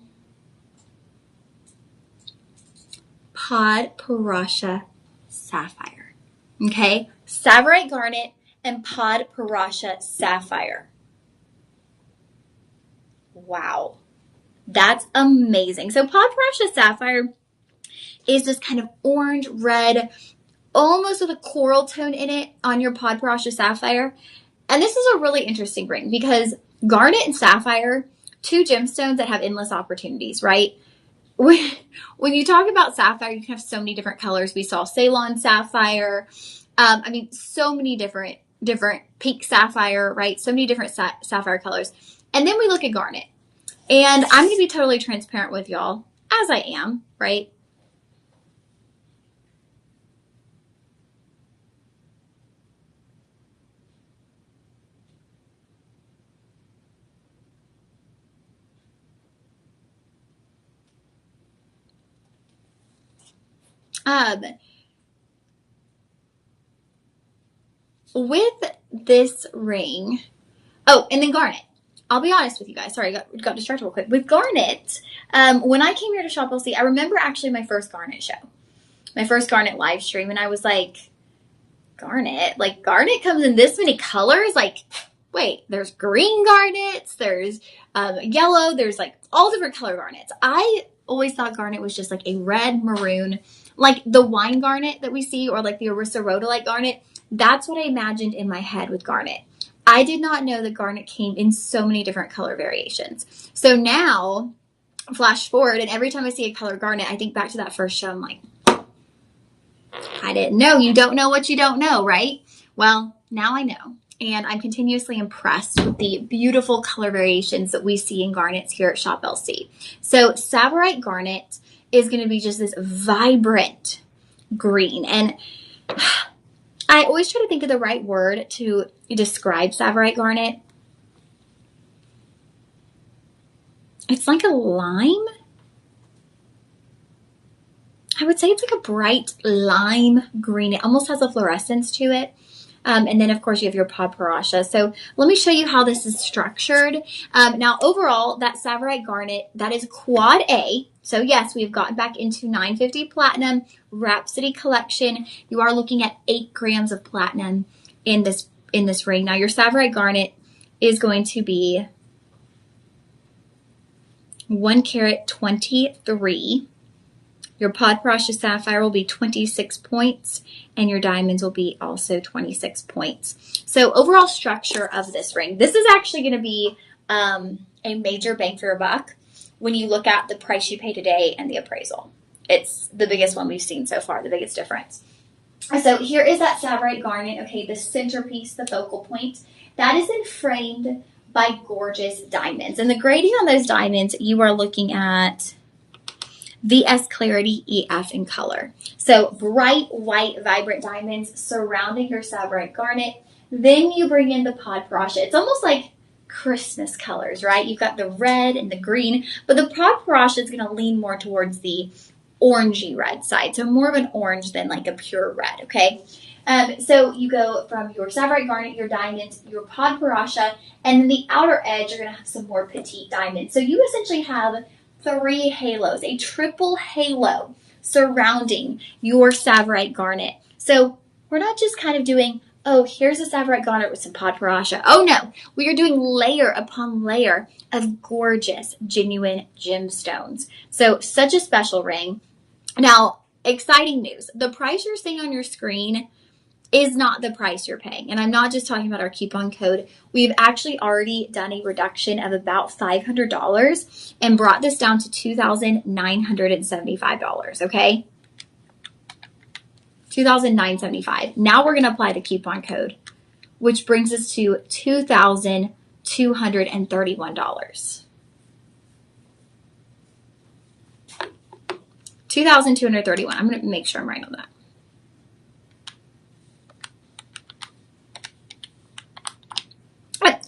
Speaker 1: Podparasha sapphire. Okay? Savarite garnet and Podparasha sapphire. Wow. That's amazing. So Podparasha sapphire is this kind of orange, red, almost with a coral tone in it on your Podparasha sapphire. And this is a really interesting ring because garnet and sapphire, two gemstones that have endless opportunities, right? When you talk about sapphire, you can have so many different colors. We saw Ceylon sapphire. So many different pink sapphire, right? So many different sapphire colors. And then we look at garnet. And I'm going to be totally transparent with y'all, as I am, right? With this ring, and then garnet. I'll be honest with you guys. Sorry, I got distracted real quick. With garnet, when I came here to Shop LC, I remember actually my first garnet show, my first garnet live stream, and I was like, garnet? Like, garnet comes in this many colors? Like, wait, there's green garnets, there's yellow, there's like all different color garnets. I always thought garnet was just like a red, maroon, like the wine garnet that we see, or like the Orissa rhodolite garnet. That's what I imagined in my head with garnet. I did not know that garnet came in so many different color variations. So now, flash forward, and every time I see a color garnet, I think back to that first show. I'm like, I didn't know. You don't know what you don't know, right? Well, now I know. And I'm continuously impressed with the beautiful color variations that we see in garnets here at Shop LC. So Savarite garnet is going to be just this vibrant green. And I always try to think of the right word to describe Savarite garnet. It's like a lime. I would say it's like a bright lime green. It almost has a fluorescence to it. And then, of course, you have your Podparasha. So let me show you how this is structured. Now, overall, that Savarite garnet, that is quad A. So, yes, we've gotten back into 950 platinum Rhapsody collection. You are looking at 8 grams of platinum in this ring. Now, your Savarite garnet is going to be 1 carat 23. Your Podparasha sapphire will be 26 points, and your diamonds will be also 26 points. So overall structure of this ring, this is actually going to be a major bang for your buck when you look at the price you pay today and the appraisal. It's the biggest one we've seen so far, the biggest difference. So here is that Savarite garnet, okay, the centerpiece, the focal point. That is then framed by gorgeous diamonds. And the grading on those diamonds, you are looking at VS Clarity EF in color. So bright white vibrant diamonds surrounding your Savarite garnet. Then you bring in the Podparasha. It's almost like Christmas colors, right? You've got the red and the green, but the Podparasha is going to lean more towards the orangey red side. So more of an orange than like a pure red, okay? So you go from your Savarite garnet, your diamonds, your Podparasha, and then the outer edge, you're going to have some more petite diamonds. So you essentially have 3 halos, a triple halo surrounding your Savarite garnet. So we're not just kind of doing, oh, here's a Savarite garnet with some Podparasha. Oh no, we are doing layer upon layer of gorgeous, genuine gemstones. So such a special ring. Now, exciting news. The price you're seeing on your screen is not the price you're paying. And I'm not just talking about our coupon code. We've actually already done a reduction of about $500 and brought this down to $2,975, okay? $2,975. Now we're going to apply the coupon code, which brings us to $2,231. $2,231. I'm going to make sure I'm right on that.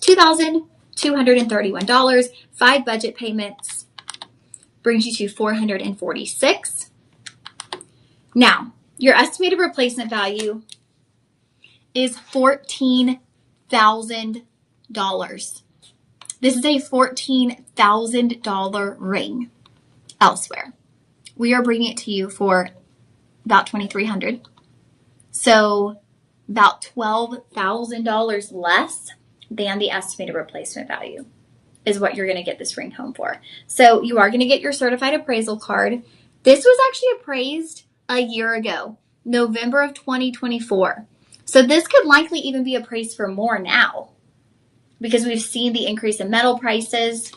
Speaker 1: $2,231. 5 budget payments brings you to $446. Now, your estimated replacement value is $14,000. This is a $14,000 ring elsewhere. We are bringing it to you for about $2,300. So about $12,000 less than the estimated replacement value is what you're going to get this ring home for. So you are going to get your certified appraisal card. This was actually appraised a year ago, November of 2024. So this could likely even be appraised for more now because we've seen the increase in metal prices.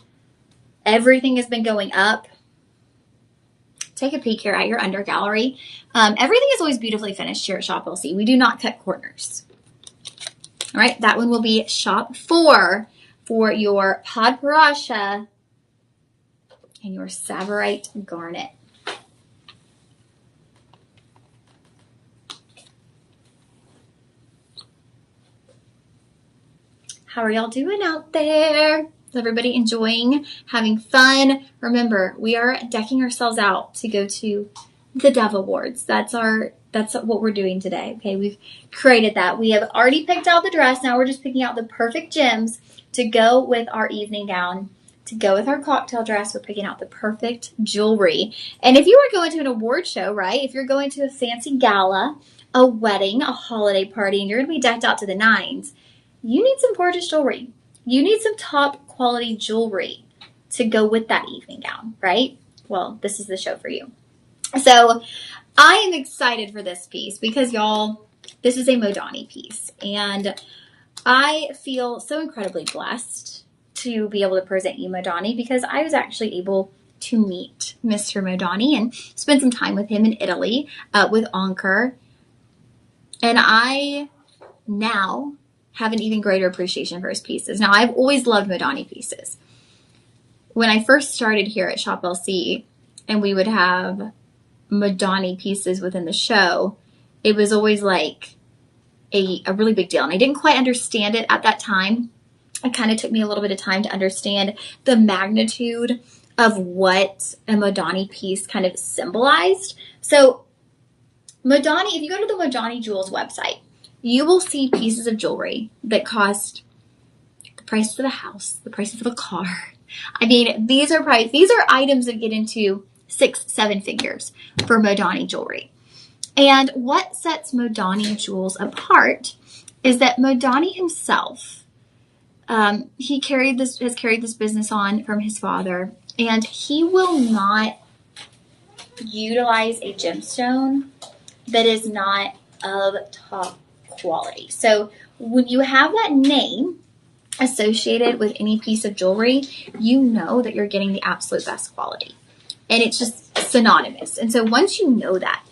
Speaker 1: Everything has been going up. Take a peek here at your under gallery. Everything is always beautifully finished here at Shop LC. We do not cut corners. All right, that one will be Shop 4 for your Podparasha and your Savorite Garnet. How are y'all doing out there? Is everybody enjoying, having fun? Remember, we are decking ourselves out to go to the Dove Awards. That's what we're doing today. Okay, we've created that. We have already picked out the dress. Now we're just picking out the perfect gems to go with our evening gown, to go with our cocktail dress. We're picking out the perfect jewelry. And if you are going to an award show, right? If you're going to a fancy gala, a wedding, a holiday party, and you're going to be decked out to the nines, you need some gorgeous jewelry. You need some top quality jewelry to go with that evening gown, right? Well, this is the show for you. So I am excited for this piece because, y'all, this is a Modani piece. And I feel so incredibly blessed to be able to present you Modani because I was actually able to meet Mr. Modani and spend some time with him in Italy with Ankur. And I now have an even greater appreciation for his pieces. Now, I've always loved Modani pieces. When I first started here at Shop LC and we would have Modani pieces within the show, it was always like a really big deal. And I didn't quite understand it at that time. It kind of took me a little bit of time to understand the magnitude of what a Modani piece kind of symbolized. So Modani, if you go to the Modani Jewels website, you will see pieces of jewelry that cost the price of a house, the price of a car. I mean, these are items that get into 6-7 figures for Modani jewelry. And what sets Modani Jewels apart is that Modani himself, he has carried this business on from his father, and he will not utilize a gemstone that is not of top quality. So when you have that name associated with any piece of jewelry, you know that you're getting the absolute best quality. And it's just synonymous. And so once you know that,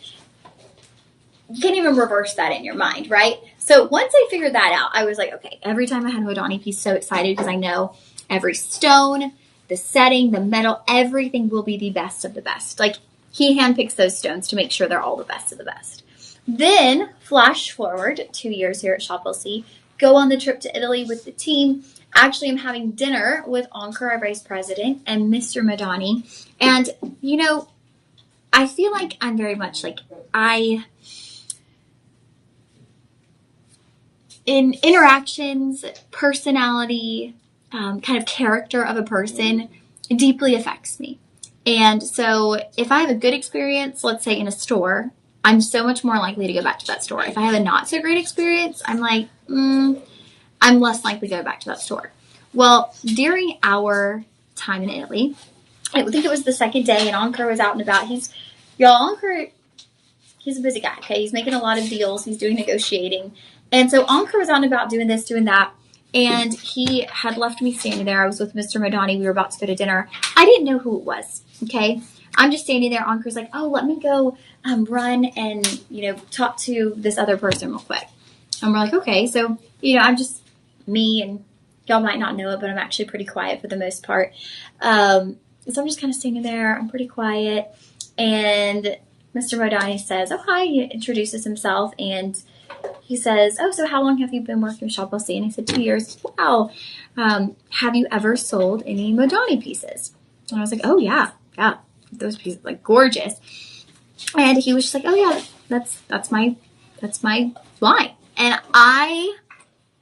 Speaker 1: you can't even reverse that in your mind, right? So once I figured that out, I was like, okay, every time I had a Modani piece, so excited because I know every stone, the setting, the metal, everything will be the best of the best. Like, he handpicks those stones to make sure they're all the best of the best. Then, flash forward 2 years here at Shop LC, go on the trip to Italy with the team. Actually, I'm having dinner with Ankur, our vice president, and Mr. Modani. And, you know, I feel like I'm very much like in interactions, personality, kind of character of a person, it deeply affects me. And so if I have a good experience, let's say in a store, I'm so much more likely to go back to that store. If I have a not so great experience, I'm like, I'm less likely to go back to that store. Well, during our time in Italy, I think it was the second day, and Ankur was out and about. Ankur, he's a busy guy, okay? He's making a lot of deals. He's doing negotiating. And so Ankur was on about doing this, doing that. And he had left me standing there. I was with Mr. Modani. We were about to go to dinner. I didn't know who it was, okay? I'm just standing there. Ankur's like, oh, let me go run and, talk to this other person real quick. And we're like, okay. So, I'm just me, and y'all might not know it, but I'm actually pretty quiet for the most part. So I'm just kind of standing there. I'm pretty quiet. And Mr. Modani says, oh, hi. He introduces himself, and he says, oh, so how long have you been working with Shop LC? And I said, 2 years. Wow. Have you ever sold any Modani pieces? And I was like, oh, yeah. Those pieces, like, gorgeous. And he was just like, oh, yeah, that's my line. And I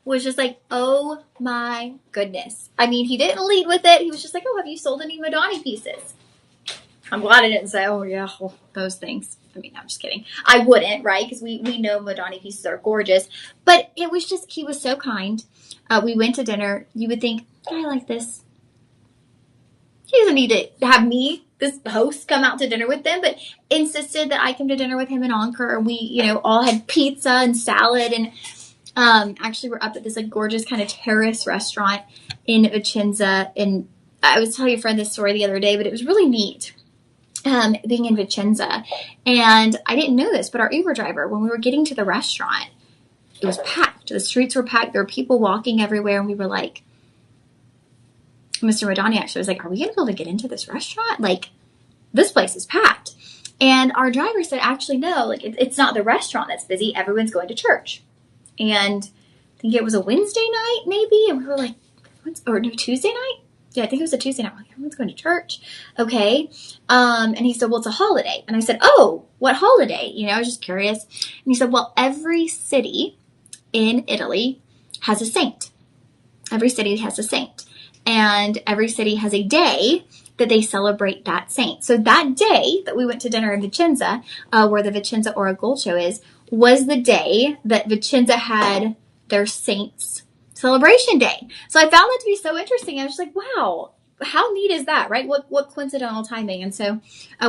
Speaker 1: was just like, oh, my goodness. I mean, he didn't lead with it. He was just like, oh, have you sold any Modani pieces? I'm glad I didn't say, oh, yeah, those things. I mean, I'm just kidding. I wouldn't, right? Because we know Modani pieces are gorgeous. But it was just, he was so kind. We went to dinner. You would think, I like this. He doesn't need to have me, this host, come out to dinner with them, but insisted that I come to dinner with him and Ankur. And we, all had pizza and salad. And actually, we're up at this like gorgeous kind of terrace restaurant in Vicenza. And I was telling a friend this story the other day, but it was really neat. Being in Vicenza, and I didn't know this, but our Uber driver, when we were getting to the restaurant, it was packed. The streets were packed. There were people walking everywhere, and we were like, Mr. Modani actually was like, are we going to be able to get into this restaurant? Like, this place is packed. And our driver said, actually, no, like, it's not the restaurant that's busy. Everyone's going to church. And I think it was a Wednesday night, maybe, and we were like, Tuesday night? Yeah, I think it was a Tuesday night. I'm like, everyone's going to church. Okay. And he said, well, it's a holiday. And I said, oh, what holiday? I was just curious. And he said, well, every city in Italy has a saint. Every city has a saint. And every city has a day that they celebrate that saint. So that day that we went to dinner in Vicenza, where the Vicenza Ora Gold Show is, was the day that Vicenza had their saints celebration day. So I found that to be so interesting. I was just like, wow, how neat is that, right? What coincidental timing. And so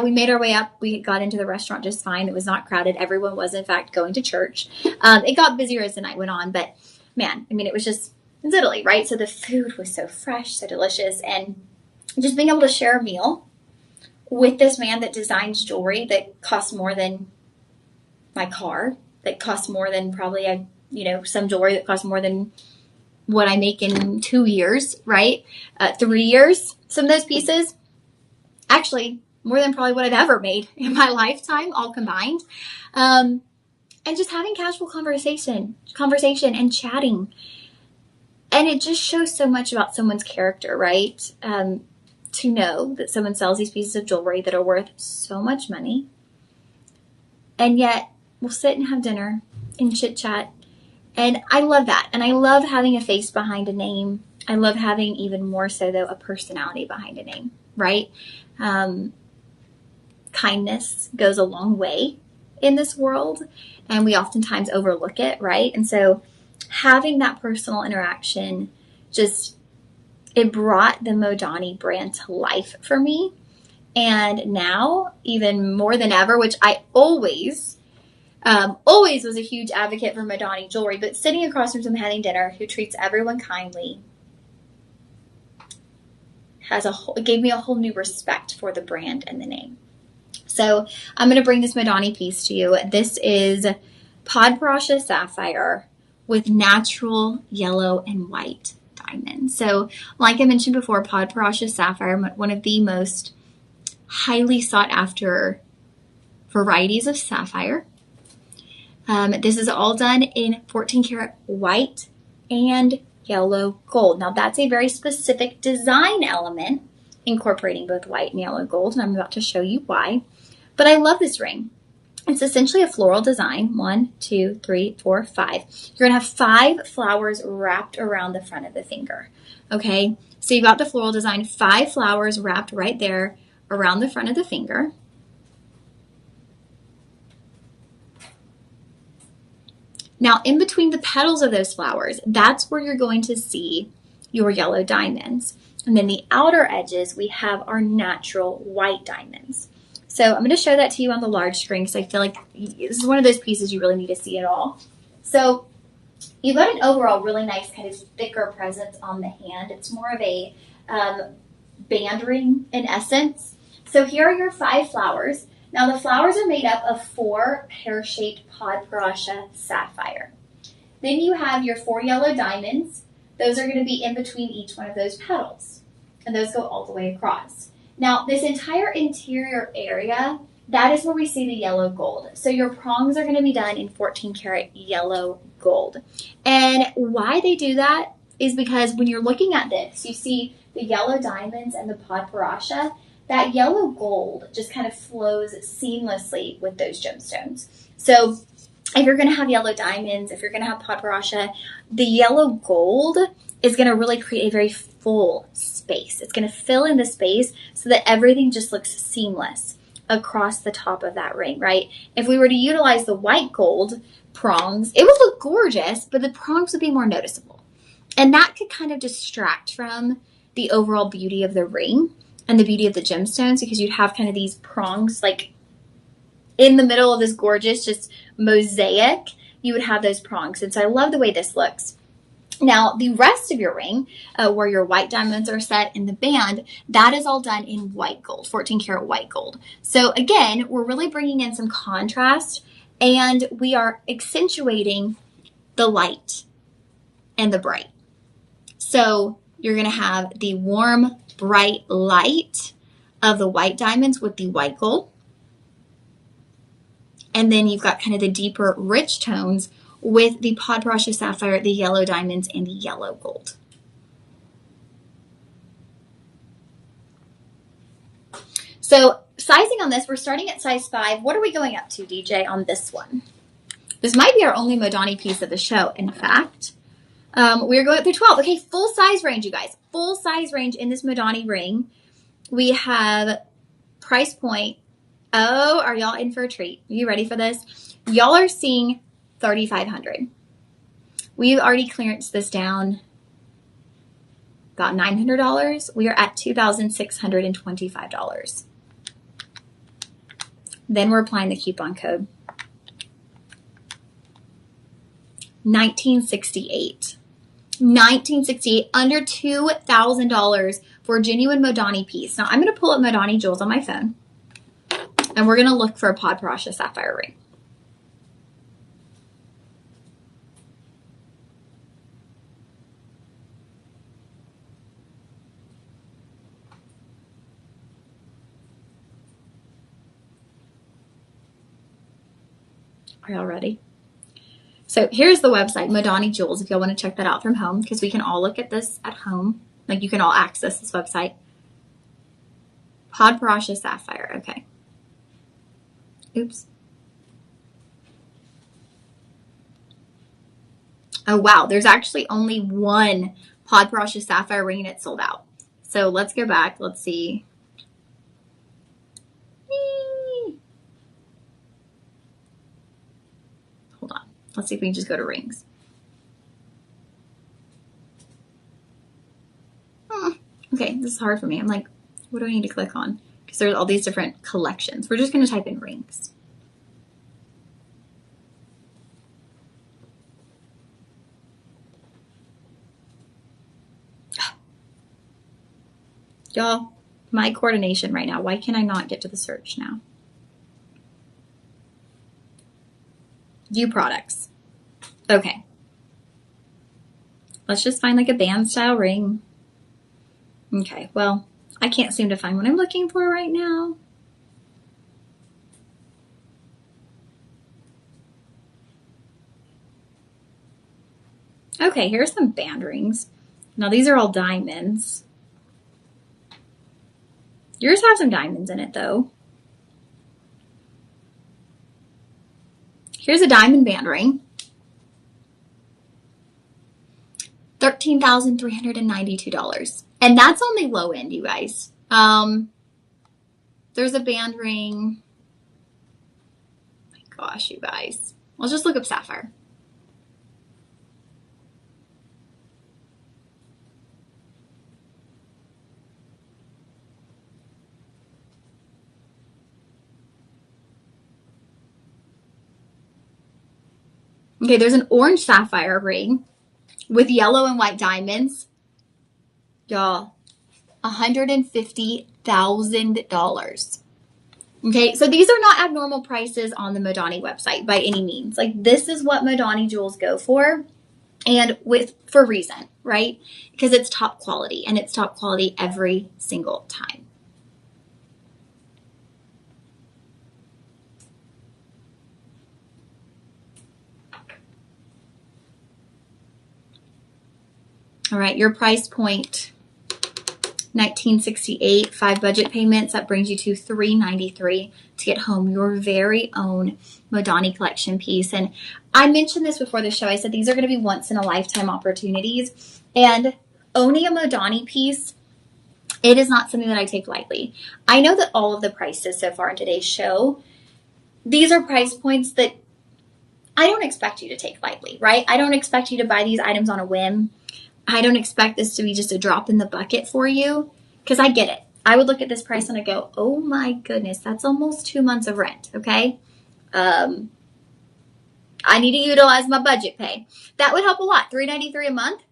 Speaker 1: we made our way up. We got into the restaurant just fine. It was not crowded. Everyone was, in fact, going to church. It got busier as the night went on. But, man, I mean, it's Italy, right? So the food was so fresh, so delicious. And just being able to share a meal with this man that designs jewelry that costs more than my car, that costs more than probably, some jewelry that costs more than what I make in 2 years, right? 3 years, some of those pieces. Actually, more than probably what I've ever made in my lifetime, all combined. And just having casual conversation and chatting. And it just shows so much about someone's character, right? To know that someone sells these pieces of jewelry that are worth so much money. And yet, we'll sit and have dinner and chit-chat. And I love that. And I love having a face behind a name. I love having, even more so, though, a personality behind a name, right? Kindness goes a long way in this world, and we oftentimes overlook it, right? And so having that personal interaction, it brought the Modani brand to life for me. And now, even more than ever, which I always was a huge advocate for Modani jewelry, but sitting across from someone having dinner who treats everyone kindly it gave me a whole new respect for the brand and the name. So I'm going to bring this Modani piece to you. This is Podprasha Sapphire with natural yellow and white diamonds. So like I mentioned before, Podprasha Sapphire, one of the most highly sought after varieties of sapphire. This is all done in 14 karat white and yellow gold. Now that's a very specific design element incorporating both white and yellow gold, and I'm about to show you why. But I love this ring. It's essentially a floral design. 1, 2, 3, 4, 5. You're going to have 5 flowers wrapped around the front of the finger. Okay, so you've got the floral design, 5 flowers wrapped right there around the front of the finger. Now, in between the petals of those flowers, that's where you're going to see your yellow diamonds. And then the outer edges, we have our natural white diamonds. So I'm going to show that to you on the large screen because I feel like this is one of those pieces you really need to see it all. So you've got an overall really nice kind of thicker presence on the hand. It's more of a band ring in essence. So here are your 5 flowers. Now the flowers are made up of 4 pear-shaped Podparasha sapphire. Then you have your 4 yellow diamonds. Those are going to be in between each one of those petals. And those go all the way across. Now this entire interior area, that is where we see the yellow gold. So your prongs are going to be done in 14 karat yellow gold. And why they do that is because when you're looking at this, you see the yellow diamonds and the Podparasha. That yellow gold just kind of flows seamlessly with those gemstones. So if you're going to have yellow diamonds, if you're going to have Podparasha, the yellow gold is going to really create a very full space. It's going to fill in the space so that everything just looks seamless across the top of that ring, right? If we were to utilize the white gold prongs, it would look gorgeous, but the prongs would be more noticeable. And that could kind of distract from the overall beauty of the ring and the beauty of the gemstones, because you'd have kind of these prongs like in the middle of this gorgeous just mosaic. You would have those prongs. And so I love the way this looks. Now, the rest of your ring, where your white diamonds are set in the band, that is all done in white gold, 14 karat white gold. So again, we're really bringing in some contrast, and we are accentuating the light and the bright. So you're going to have the warm, bright light of the white diamonds with the white gold. And then you've got kind of the deeper, rich tones with the Podparasha sapphire, the yellow diamonds, and the yellow gold. So sizing on this, we're starting at size 5. What are we going up to, DJ, on this one? This might be our only Modani piece of the show, in fact. We're going up to 12. Okay, full size range, you guys. Full size range in this Modani ring. We have price point. Oh, are y'all in for a treat? Are you ready for this? Y'all are seeing $3,500. We've already clearanced this down about $900. We are at $2,625. Then we're applying the coupon code. $1,968. $1,968, under $2,000 for a genuine Modani piece. Now I'm going to pull up Modani Jewels on my phone, and we're going to look for a Podparasha sapphire ring. Are y'all ready? So here's the website, Modani Jewels, if y'all want to check that out from home, because we can all look at this at home. Like, you can all access this website. Podparasha sapphire. Okay. Oops. Oh, wow. There's actually only one Podparasha sapphire ring and it's sold out. So let's go back. Let's see. Hold on. Let's see if we can just go to rings. Okay, this is hard for me. I'm like, what do I need to click on? Because there's all these different collections. We're just going to type in rings. Y'all, my coordination right now. Why can I not get to the search now? View products. Okay. Let's just find like a band style ring. Okay, well, I can't seem to find what I'm looking for right now. Okay, here's some band rings. Now these are all diamonds. Yours have some diamonds in it though. Here's a diamond band ring. $13,392. And that's on the low end, you guys. There's a band ring. My gosh, you guys. Let's just look up sapphire. Okay, there's an orange sapphire ring with yellow and white diamonds. Y'all, $150,000. Okay, so these are not abnormal prices on the Modani website by any means. Like, this is what Modani jewels go for, and for a reason, right? Because it's top quality, and it's top quality every single time. All right, your price point, $1968, 5 budget payments. That brings you to $393 to get home your very own Modani collection piece. And I mentioned this before the show. I said these are going to be once in a lifetime opportunities. And owning a Modani piece, it is not something that I take lightly. I know that all of the prices so far in today's show, these are price points that I don't expect you to take lightly, right? I don't expect you to buy these items on a whim. I don't expect this to be just a drop in the bucket for you, because I get it. I would look at this price and I go, oh my goodness, that's almost 2 months of rent, okay? I need to utilize my budget pay. That would help a lot. $393 a month.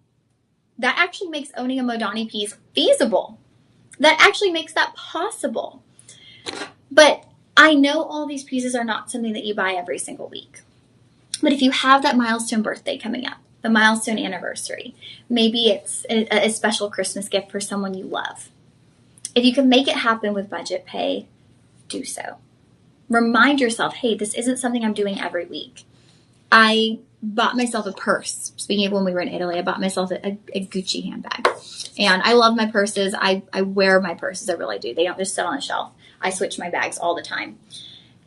Speaker 1: That actually makes owning a Modani piece feasible. That actually makes that possible. But I know all these pieces are not something that you buy every single week. But if you have that milestone birthday coming up, the milestone anniversary, maybe it's a special Christmas gift for someone you love. If you can make it happen with budget pay, do so. Remind yourself, hey, this isn't something I'm doing every week. I bought myself a purse. Speaking of when we were in Italy, I bought myself a Gucci handbag. And I love my purses. I wear my purses. I really do. They don't just sit on a shelf. I switch my bags all the time.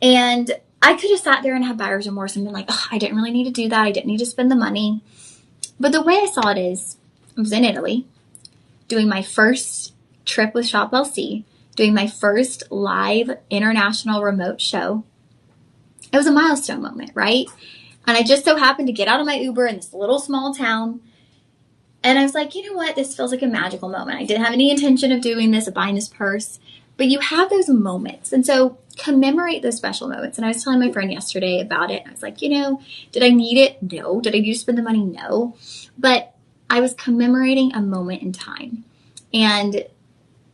Speaker 1: And I could have sat there and had buyer's remorse and been like, oh, I didn't really need to do that. I didn't need to spend the money. But the way I saw it is, I was in Italy doing my first trip with Shop LC, doing my first live international remote show. It was a milestone moment, right? And I just so happened to get out of my Uber in this little small town. And I was like, you know what? This feels like a magical moment. I didn't have any intention of doing this, of buying this purse. But you have those moments. And so commemorate those special moments. And I was telling my friend yesterday about it. I was like, did I need it? No. Did I need to spend the money? No. But I was commemorating a moment in time. And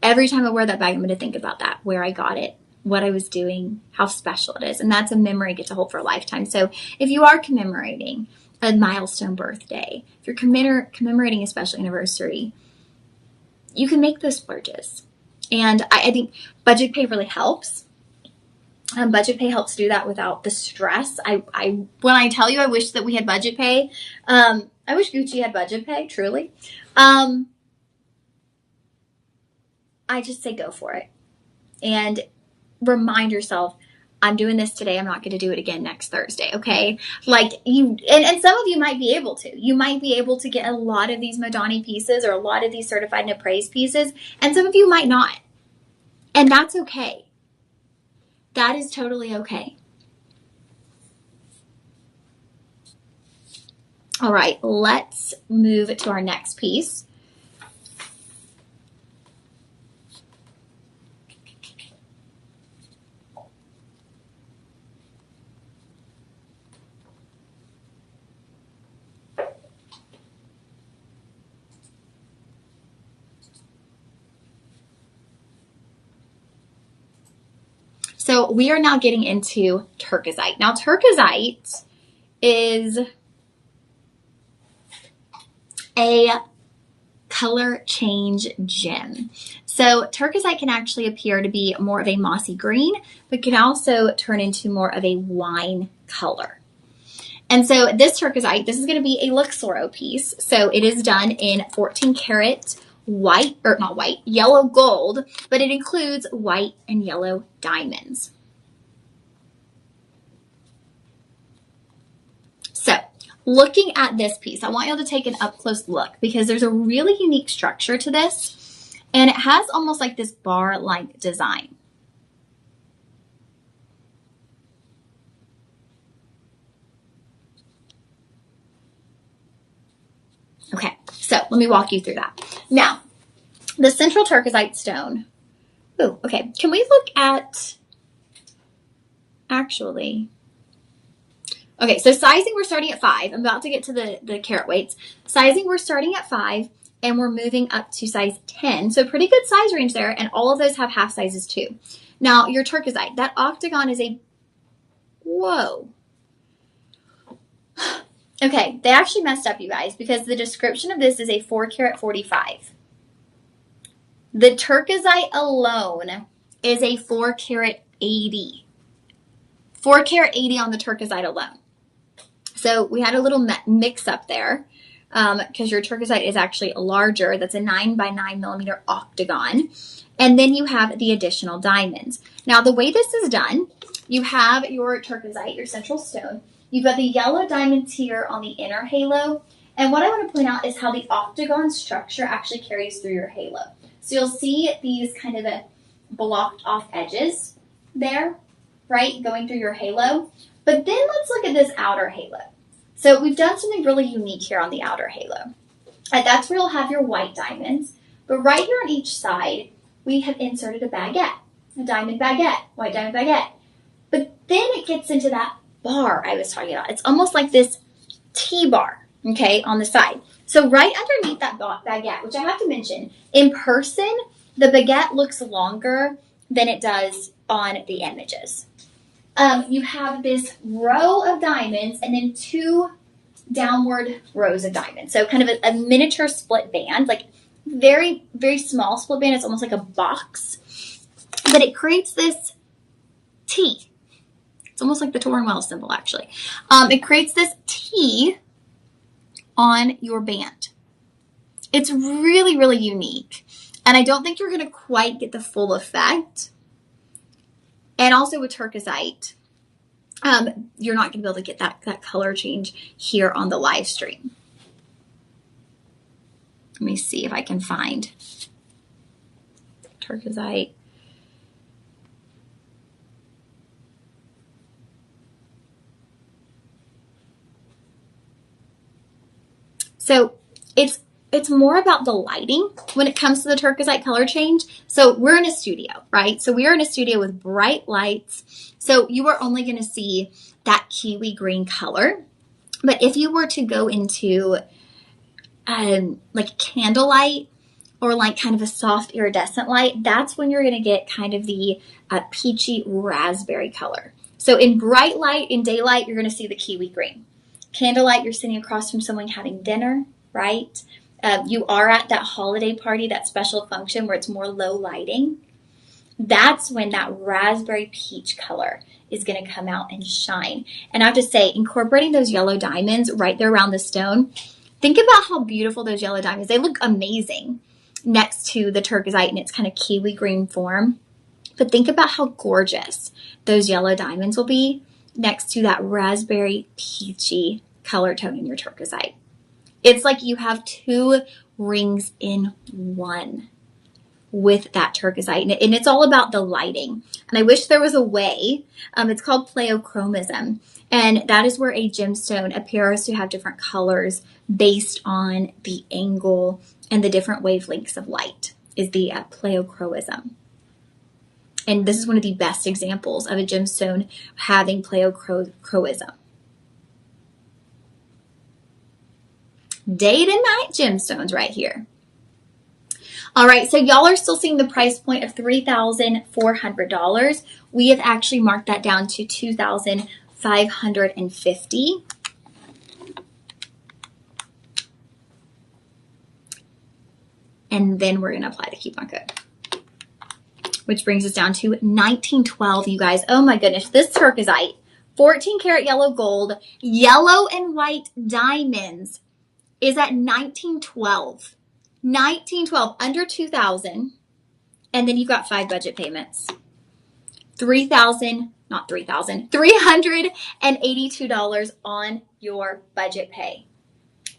Speaker 1: every time I wear that bag, I'm going to think about that, where I got it, what I was doing, how special it is. And that's a memory I get to hold for a lifetime. So if you are commemorating a milestone birthday, if you're commemorating a special anniversary, you can make those splurges. And I think budget pay really helps. Budget pay helps do that without the stress. When I tell you I wish that we had budget pay, I wish Gucci had budget pay, truly. I just say go for it. And remind yourself, I'm doing this today. I'm not going to do it again next Thursday. Okay. Like and some of you might be able to. You might be able to get a lot of these Modani pieces or a lot of these certified and appraised pieces. And some of you might not. And that's okay. That is totally okay. All right. Let's move to our next piece. So we are now getting into turquoisite. Now, turquoisite is a color change gem. So turquoisite can actually appear to be more of a mossy green, but can also turn into more of a wine color. And so this turquoisite, this is going to be a Luxoro piece. So it is done in 14 karat yellow gold, but it includes white and yellow diamonds. So looking at this piece, I want you to take an up close look because there's a really unique structure to this, and it has almost like this bar-like design. Okay, so let me walk you through that. Now, the central turquoisite stone. Ooh, okay. Can we look at, actually, Okay, so sizing, we're starting at 5. I'm about to get to the carat weights. Sizing, we're starting at 5, and we're moving up to size 10. So pretty good size range there, and all of those have half sizes too. Now, your turquoisite, that octagon is a, whoa. Okay, they actually messed up, you guys, because the description of this is a 4 carat 45. The turquoisite alone is a 4 carat 80. 4 carat 80 on the turquoisite alone. So we had a little mix up there because your turquoisite is actually larger. That's a 9 by 9 millimeter octagon. And then you have the additional diamonds. Now, the way this is done, you have your turquoisite, your central stone. You've got the yellow diamonds here on the inner halo. And what I want to point out is how the octagon structure actually carries through your halo. So you'll see these kind of blocked off edges there, right, going through your halo. But then let's look at this outer halo. So we've done something really unique here on the outer halo. That's where you'll have your white diamonds. But right here on each side, we have inserted a baguette, a diamond baguette, white diamond baguette. But then it gets into that bar I was talking about. It's almost like this T-bar, okay, on the side. So right underneath that baguette, which I have to mention, in person, the baguette looks longer than it does on the images. You have this row of diamonds and then 2 downward rows of diamonds. So kind of a miniature split band, like very, very small split band. It's almost like a box, but it creates this T. It's almost like the Tornwell symbol, actually. It creates this T on your band. It's really, really unique. And I don't think you're going to quite get the full effect. And also with turquoisite, you're not going to be able to get that color change here on the live stream. Let me see if I can find turquoisite. So it's more about the lighting when it comes to the turquoisite color change. So we're in a studio, right? So we are in a studio with bright lights. So you are only going to see that kiwi green color. But if you were to go into like candlelight or like kind of a soft iridescent light, that's when you're going to get kind of the peachy raspberry color. So in bright light, in daylight, you're going to see the kiwi green. Candlelight, you're sitting across from someone having dinner, right? You are at that holiday party, that special function where it's more low lighting. That's when that raspberry peach color is going to come out and shine. And I have to say, incorporating those yellow diamonds right there around the stone, think about how beautiful those yellow diamonds, they look amazing next to the turquoisite in its kind of kiwi green form. But think about how gorgeous those yellow diamonds will be next to that raspberry peachy color tone in your turquoisite. It's like you have 2 rings in one with that turquoisite. And it's all about the lighting. And I wish there was a way. It's called pleochromism. And that is where a gemstone appears to have different colors based on the angle and the different wavelengths of light, is the pleochroism. And this is one of the best examples of a gemstone having pleochroism. Day to night gemstones right here. All right, so y'all are still seeing the price point of $3,400. We have actually marked that down to $2,550. And then we're going to apply the coupon code, which brings us down to $19.12, you guys. Oh my goodness, this turquoisite, 14 karat yellow gold, yellow and white diamonds is at $19.12. $19.12, under $2,000. And then you've got 5 budget payments. $382 on your budget pay.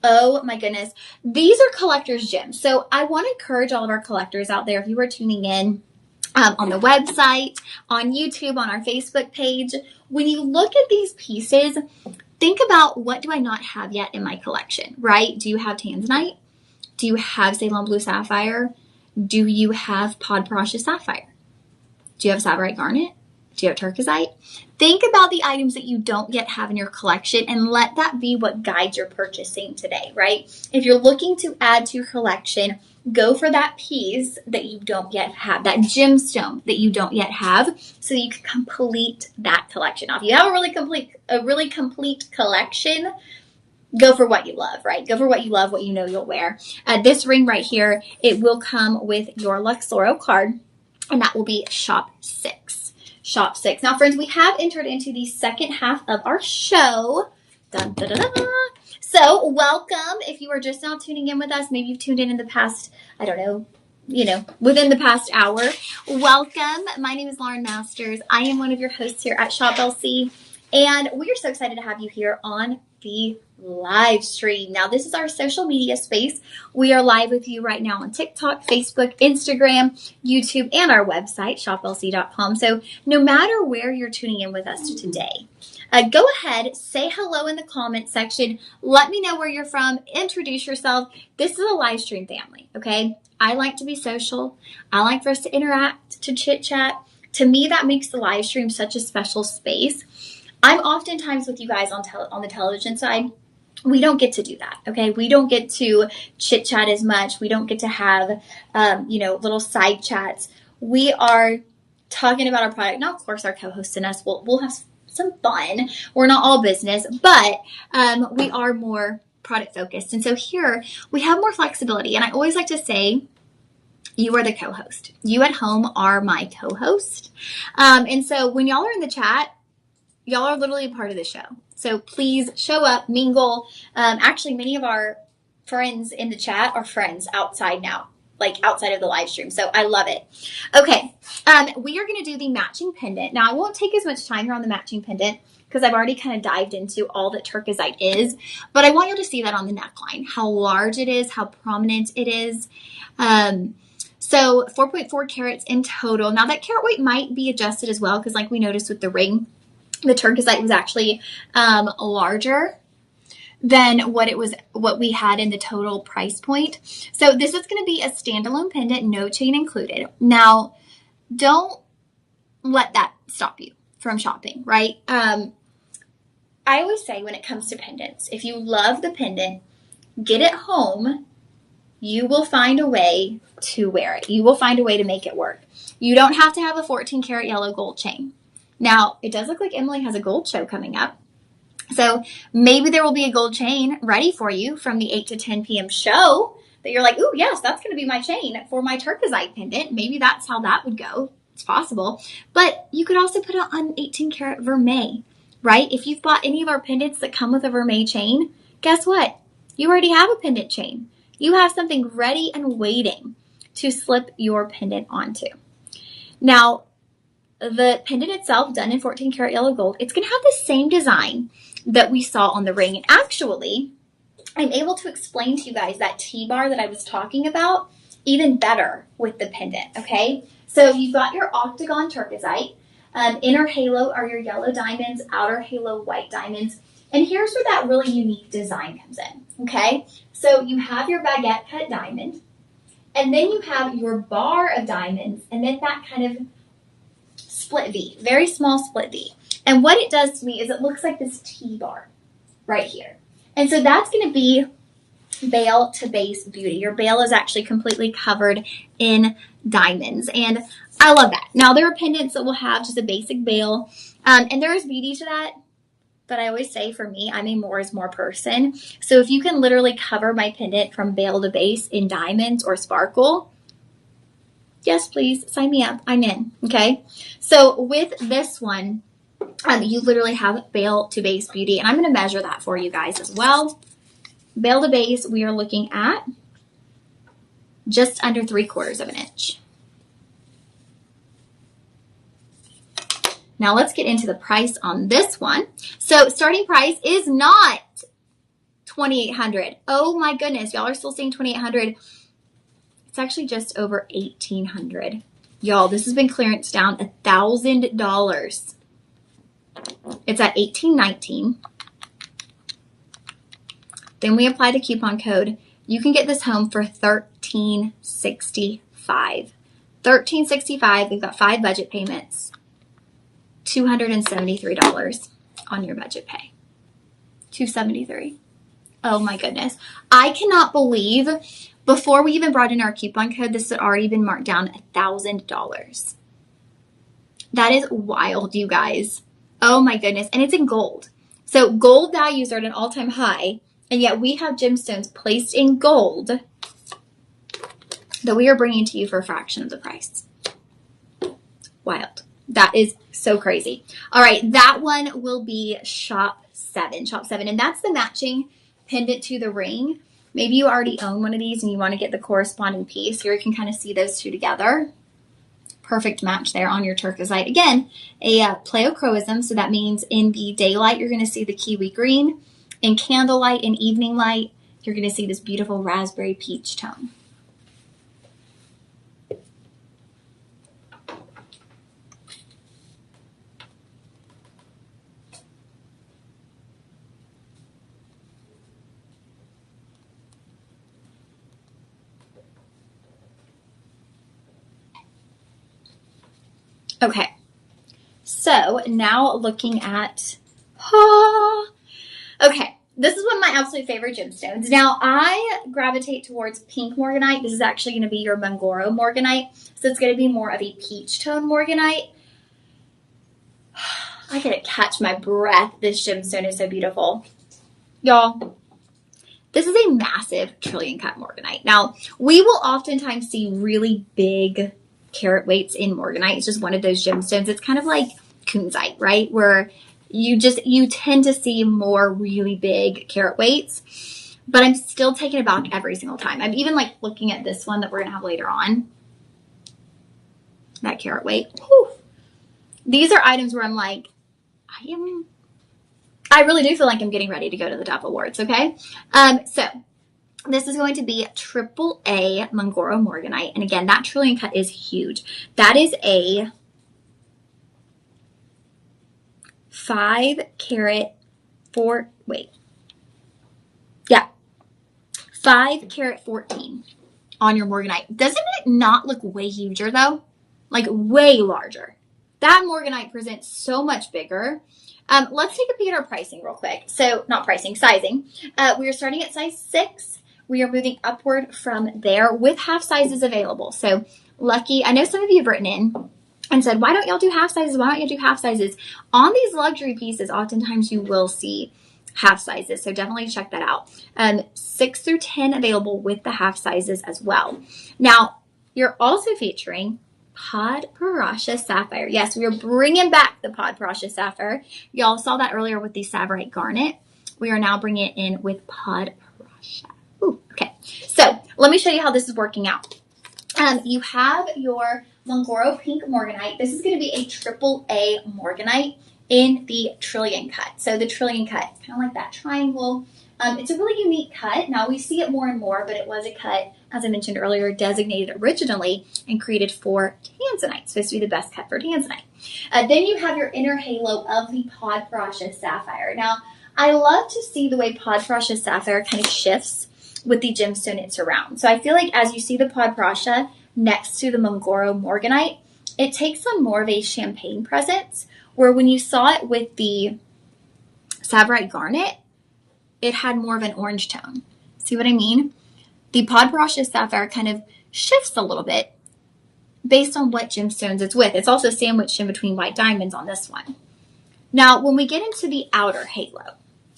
Speaker 1: Oh my goodness. These are collector's gems. So I want to encourage all of our collectors out there, if you are tuning in on the website, on YouTube, on our Facebook page, when you look at these pieces, think about, what do I not have yet in my collection, right? Do you have tanzanite? Do you have Ceylon Blue Sapphire? Do you have Pod Precious Sapphire? Do you have Savarite Garnet? Do you have Turquoisite? Think about the items that you don't yet have in your collection and let that be what guides your purchasing today, right? If you're looking to add to your collection, go for that piece that you don't yet have, that gemstone that you don't yet have, so you can complete that collection. Now, if you have a really complete collection, go for what you love, right? Go for what you love, what you know you'll wear. This ring right here, it will come with your Luxoro card, and that will be shop 6. Shop 6. Now, friends, we have entered into the second half of our show. Dun, dun, dun, dun. So, welcome. If you are just now tuning in with us, maybe you've tuned in the past, I don't know, within the past hour. Welcome. My name is Lauren Masters. I am one of your hosts here at Shop LC, and we are so excited to have you here on the live stream. Now, this is our social media space. We are live with you right now on TikTok, Facebook, Instagram, YouTube, and our website, shoplc.com. So no matter where you're tuning in with us today, go ahead, say hello in the comment section. Let me know where you're from. Introduce yourself. This is a live stream family, okay? I like to be social. I like for us to interact, to chit chat. To me, that makes the live stream such a special space. I'm oftentimes with you guys on the television side. We don't get to do that, okay? We don't get to chit chat as much. We don't get to have, little side chats. We are talking about our product. Now, of course, our co-hosts and us, we'll have some fun. We're not all business, but we are more product focused. And so here we have more flexibility. And I always like to say, you are the co-host. You at home are my co-host. And so when y'all are in the chat, y'all are literally a part of the show. So please show up, mingle. Actually, many of our friends in the chat are friends outside now, like outside of the live stream. So I love it. Okay, we are going to do the matching pendant. Now, I won't take as much time here on the matching pendant because I've already kind of dived into all that turquoisite is. But I want you to see that on the neckline, how large it is, how prominent it is. So 4.4 carats in total. Now, that carat weight might be adjusted as well because like we noticed with the ring, the turquoisite was actually larger than what we had in the total price point. So this is going to be a standalone pendant, no chain included. Now, don't let that stop you from shopping, right? I always say when it comes to pendants, if you love the pendant, get it home. You will find a way to wear it. You will find a way to make it work. You don't have to have a 14 karat yellow gold chain. Now, it does look like Emily has a gold show coming up. So maybe there will be a gold chain ready for you from the 8 to 10 p.m. show that you're like, ooh, yes, that's going to be my chain for my turquoisite pendant. Maybe that's how that would go. It's possible. But you could also put it on 18 karat vermeil, right? If you've bought any of our pendants that come with a vermeil chain, guess what? You already have a pendant chain. You have something ready and waiting to slip your pendant onto. Now, the pendant itself, done in 14 karat yellow gold, it's going to have the same design that we saw on the ring. And actually, I'm able to explain to you guys that T-bar that I was talking about even better with the pendant, okay? So you've got your octagon turquoisite. Inner halo are your yellow diamonds, outer halo white diamonds. And here's where that really unique design comes in, okay? So you have your baguette cut diamond, and then you have your bar of diamonds, and then that kind of split V, very small split V. And what it does to me is it looks like this T-bar right here. And so that's going to be bail to base beauty. Your bail is actually completely covered in diamonds. And I love that. Now, there are pendants that will have just a basic bail. And there is beauty to that. But I always say for me, I'm a more is more person. So if you can literally cover my pendant from bail to base in diamonds or sparkle, yes, please, sign me up. I'm in, okay? So with this one, you literally have bail to base beauty. And I'm going to measure that for you guys as well. Bail to base, we are looking at just under 3/4 of an inch. Now let's get into the price on this one. So starting price is not $2,800. Oh my goodness, y'all are still seeing $2,800. It's actually just over $1,800. Y'all, this has been clearance down $1,000. It's at $1,819. Then we apply the coupon code. You can get this home for $1,365. $1,365. We've got 5 budget payments. $273 on your budget pay. $273. Oh my goodness. I cannot believe before we even brought in our coupon code, this had already been marked down $1,000. That is wild, you guys. Oh my goodness. And it's in gold. So gold values are at an all-time high, and yet we have gemstones placed in gold that we are bringing to you for a fraction of the price. Wild. That is so crazy. All right, that one will be shop 7. Shop 7, and that's the matching pendant to the ring. Maybe you already own one of these and you want to get the corresponding piece. Here you can kind of see those two together. Perfect match there on your turquoisite. Again, a pleochroism, so that means in the daylight you're going to see the kiwi green. In candlelight and evening light, you're going to see this beautiful raspberry peach tone. Okay, so now looking at, okay, this is one of my absolute favorite gemstones. Now, I gravitate towards pink morganite. This is actually going to be your Mangoro morganite, so it's going to be more of a peach tone morganite. I gotta catch my breath. This gemstone is so beautiful. Y'all, this is a massive trillion cut morganite. Now, we will oftentimes see really big carat weights in morganite. It's just one of those gemstones. It's kind of like kunzite, right? Where you tend to see more really big carat weights, but I'm still taken aback every single time. I'm even like looking at this one that we're gonna have later on. That carat weight. Whew. These are items where I'm like, I really do feel like I'm getting ready to go to the Dove Awards, okay? So this is going to be AAA Mangoro morganite. And again, that trillion cut is huge. That is a 5 carat 5 carat 14 on your morganite. Doesn't it not look way huger though? Like way larger. That morganite presents so much bigger. Let's take a peek at our pricing real quick. So not pricing, sizing. We are starting at size 6. We are moving upward from there with half sizes available. So lucky, I know some of you have written in and said, why don't y'all do half sizes? Why don't you do half sizes? On these luxury pieces, oftentimes you will see half sizes. So definitely check that out. 6 through 10 available with the half sizes as well. Now, you're also featuring Pod Parasha Sapphire. Yes, we are bringing back the Pod Parasha Sapphire. Y'all saw that earlier with the Savorite Garnet. We are now bringing it in with Pod Parasha. Ooh, okay. So let me show you how this is working out. You have your Mangoro Pink Morganite. This is going to be a AAA Morganite in the trillion cut. So the trillion cut, kind of like that triangle. It's a really unique cut. Now we see it more and more, but it was a cut, as I mentioned earlier, designated originally and created for tanzanite. It's supposed to be the best cut for tanzanite. Then you have your inner halo of the Pod Parasha Sapphire. Now, I love to see the way Pod Parasha Sapphire kind of shifts with the gemstone it surrounds. So I feel like as you see the Pod Parasha next to the Mangoro morganite, it takes on more of a champagne presence, where when you saw it with the Savorite Garnet, it had more of an orange tone. See what I mean? The Pod Parasha Sapphire kind of shifts a little bit based on what gemstones it's with. It's also sandwiched in between white diamonds on this one. Now, when we get into the outer halo,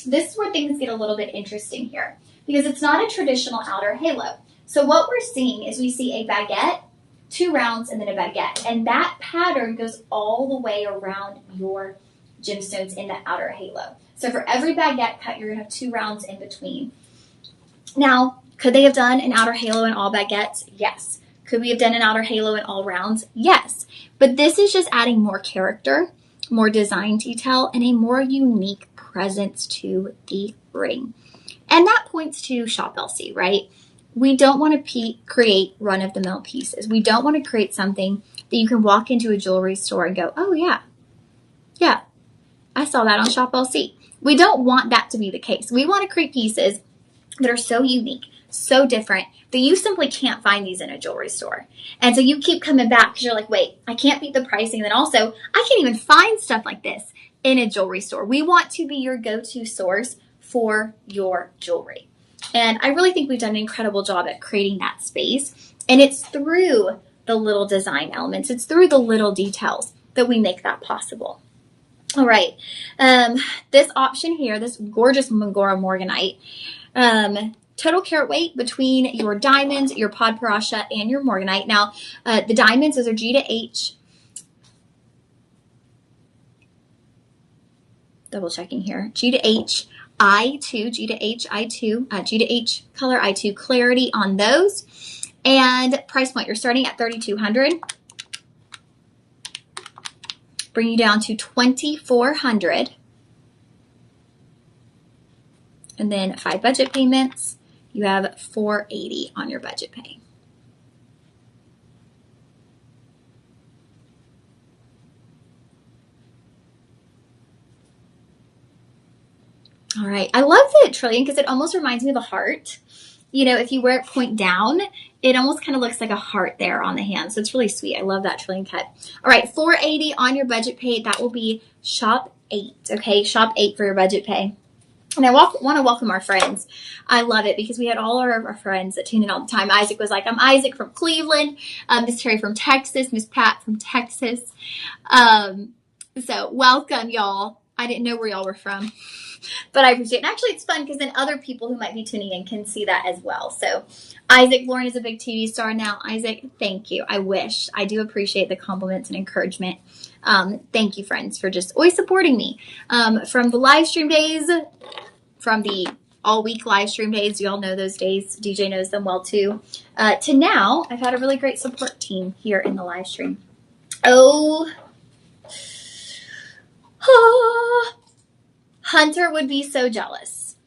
Speaker 1: this is where things get a little bit interesting here, because it's not a traditional outer halo. So what we're seeing is we see a baguette, 2 rounds, and then a baguette. And that pattern goes all the way around your gemstones in the outer halo. So for every baguette cut, you're going to have 2 rounds in between. Now, could they have done an outer halo in all baguettes? Yes. Could we have done an outer halo in all rounds? Yes. But this is just adding more character, more design detail, and a more unique presence to the ring. And that points to Shop LC, right? We don't want to create run-of-the-mill pieces. We don't want to create something that you can walk into a jewelry store and go, oh yeah, I saw that on Shop LC. We don't want that to be the case. We want to create pieces that are so unique, so different that you simply can't find these in a jewelry store. And so you keep coming back because you're like, wait, I can't beat the pricing. And then also, I can't even find stuff like this in a jewelry store. We want to be your go-to source for your jewelry. And I really think we've done an incredible job at creating that space. And it's through the little design elements. It's through the little details that we make that possible. All right. This option here, this gorgeous Mangora Morganite, total carat weight between your diamonds, your Podparasha, and your Morganite. Now, the diamonds, those are G to H. Double checking here. G to H, I2, G to H, I2, G to H color, I2 clarity on those. And price point, you're starting at $3,200. Bring you down to $2,400. And then 5 budget payments. You have $480 on your budget pay. All right. I love the trillion because it almost reminds me of a heart. You know, if you wear it point down, it almost kind of looks like a heart there on the hand. So it's really sweet. I love that trillion cut. All right, $480 on your budget pay. That will be shop 8. Okay, shop 8 for your budget pay. And I want to welcome our friends. I love it because we had all our friends that tune in all the time. Isaac was like, I'm Isaac from Cleveland. Miss Terry from Texas. Miss Pat from Texas. So welcome, y'all. I didn't know where y'all were from. But I appreciate it. And actually, it's fun because then other people who might be tuning in can see that as well. So Isaac, Lauren is a big TV star now. Isaac, thank you. I wish. I do appreciate the compliments and encouragement. Thank you, friends, for just always supporting me. From the live stream days, from the all-week live stream days, you all know those days. DJ knows them well, too. To now, I've had a really great support team here in the live stream. Hunter would be so jealous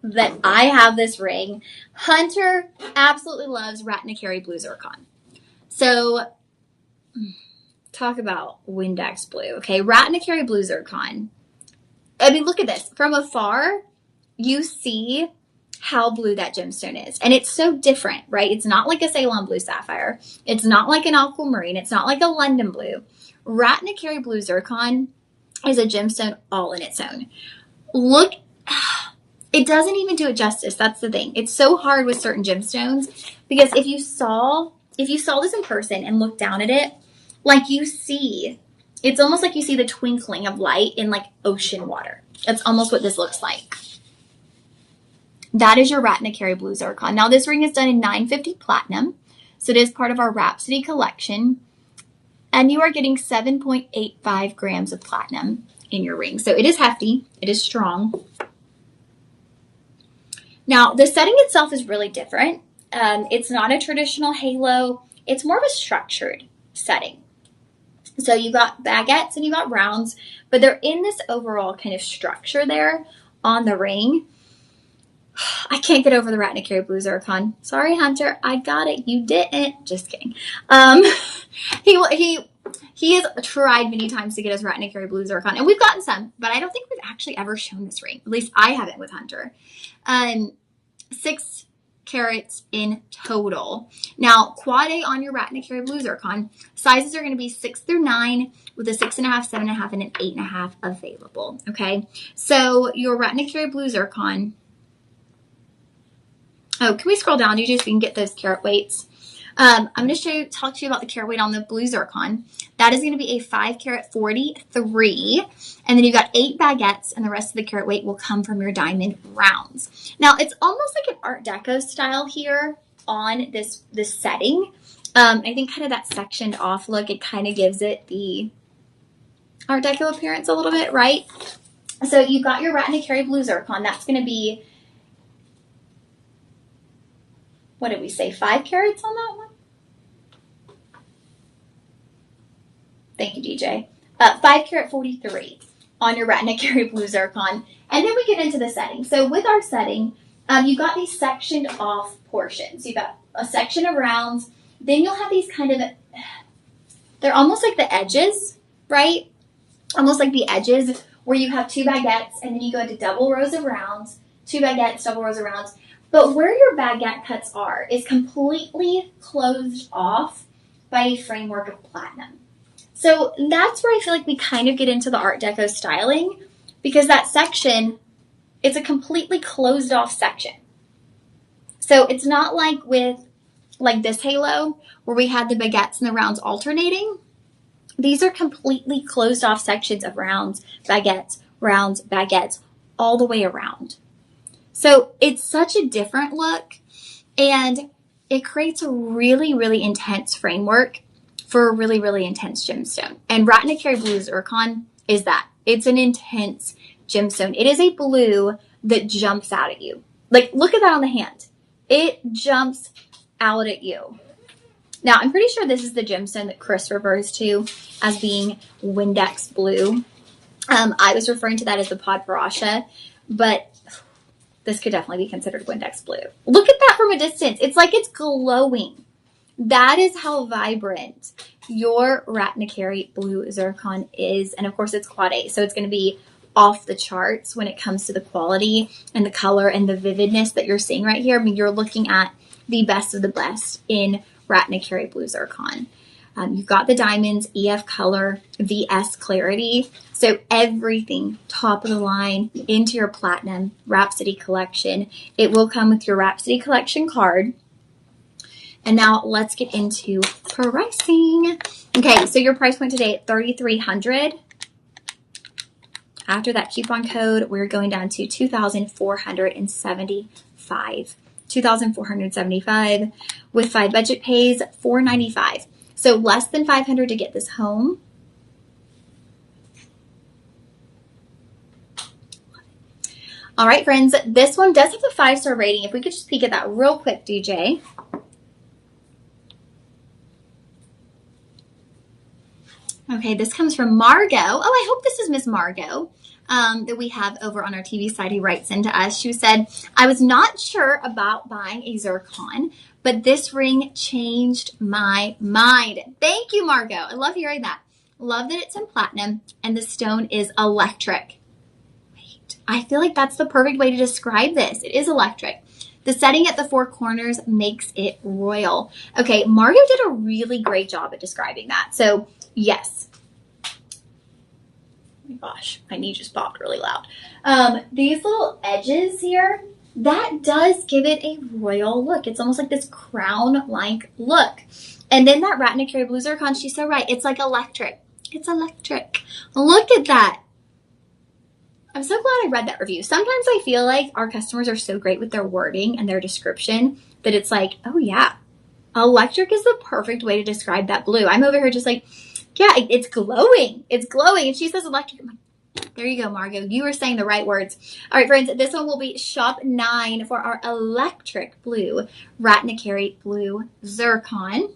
Speaker 1: that I have this ring. Hunter absolutely loves Ratnakari Blue Zircon. So, talk about Windex blue, okay? Ratnakari Blue Zircon. I mean, look at this. From afar, you see how blue that gemstone is. And it's so different, right? It's not like a Ceylon blue sapphire. It's not like an aquamarine. It's not like a London blue. Ratnakari Blue Zircon is a gemstone all in its own. Look, it doesn't even do it justice. That's the thing. It's so hard with certain gemstones because if you saw this in person and look down at it, like you see, it's almost like you see the twinkling of light in like ocean water. That's almost what this looks like. That is your Ratnakari Blue Zircon. Now this ring is done in 950 platinum. So it is part of our Rhapsody collection. And you are getting 7.85 grams of platinum in your ring. So it is hefty. It is strong. Now, the setting itself is really different. It's not a traditional halo. It's more of a structured setting. So you got baguettes and you got rounds, but they're in this overall kind of structure there on the ring. I can't get over the Ratnakari Blue Zircon. Sorry, Hunter. I got it. You didn't. Just kidding. He has tried many times to get us Ratnakari Blue Zircon, and we've gotten some, but I don't think we've actually ever shown this ring. At least I haven't with Hunter. 6 carats in total. Now, quad A on your Ratnakari Blue Zircon, sizes are going to be 6 through 9 with a 6.5, 7.5, and an 8.5 available. Okay, so your Ratnakari Blue Zircon. Oh, can we scroll down, DJ, so we can get those carat weights? I'm going to talk to you about the carat weight on the Blue Zircon. That is going to be a 5 carat 43. And then you've got 8 baguettes, and the rest of the carat weight will come from your diamond rounds. Now, it's almost like an Art Deco style here on this setting. I think kind of that sectioned off look, it kind of gives it the Art Deco appearance a little bit, right? So you've got your Ratnakari Blue Zircon. That's going to be, what did we say, 5 carats on that one? Thank you, DJ. 5 carat 43 on your Ratnakari Blue Zircon. And then we get into the setting. So with our setting, you've got these sectioned off portions. You've got a section of rounds. Then you'll have these kind of, they're almost like the edges, right? Almost like the edges where you have 2 baguettes and then you go into double rows of rounds, 2 baguettes, double rows of rounds. But where your baguette cuts are is completely closed off by a framework of platinum. So that's where I feel like we kind of get into the Art Deco styling, because that section, it's a completely closed off section. So it's not like with like this halo where we had the baguettes and the rounds alternating. These are completely closed off sections of rounds, baguettes, all the way around. So it's such a different look, and it creates a really, really intense framework for a really, really intense gemstone. And Ratnakari Blue Zircon is that. It's an intense gemstone. It is a blue that jumps out at you. Like, look at that on the hand. It jumps out at you. Now, I'm pretty sure this is the gemstone that Chris refers to as being Windex blue. I was referring to that as the Podparasha, but this could definitely be considered Windex blue. Look at that from a distance. It's like it's glowing. That is how vibrant your Ratnakari Blue Zircon is. And of course, it's quad A, so it's going to be off the charts when it comes to the quality and the color and the vividness that you're seeing right here. I mean, you're looking at the best of the best in Ratnakari Blue Zircon. You've got the diamonds, EF color, VS clarity. So everything top of the line into your platinum Rhapsody collection. It will come with your Rhapsody collection card. And now let's get into pricing. Okay, so your price point today at $3,300. After that coupon code, we're going down to $2,475. $2,475 with 5 budget pays, $495. So less than $500 to get this home. All right, friends, this one does have a 5-star rating. If we could just peek at that real quick, DJ. Okay, this comes from Margot. Oh, I hope this is Miss Margot that we have over on our TV side who writes into us. She said, I was not sure about buying a zircon, but this ring changed my mind. Thank you, Margot. I love hearing that. Love that it's in platinum and the stone is electric. Wait, I feel like that's the perfect way to describe this. It is electric. The setting at the 4 corners makes it royal. Okay, Margot did a really great job at describing that. So, yes. Oh my gosh, my knee just popped really loud. These little edges here, that does give it a royal look. It's almost like this crown-like look. And then that Ratnakari Blue Zircon, she's so right. It's like electric. It's electric. Look at that. I'm so glad I read that review. Sometimes I feel like our customers are so great with their wording and their description that it's like, oh yeah, electric is the perfect way to describe that blue. I'm over here just like, yeah, it's glowing. It's glowing. And she says electric. I'm like, there you go, Margot. You were saying the right words. All right, friends, this one will be shop 9 for our electric blue Ratnakari Blue Zircon,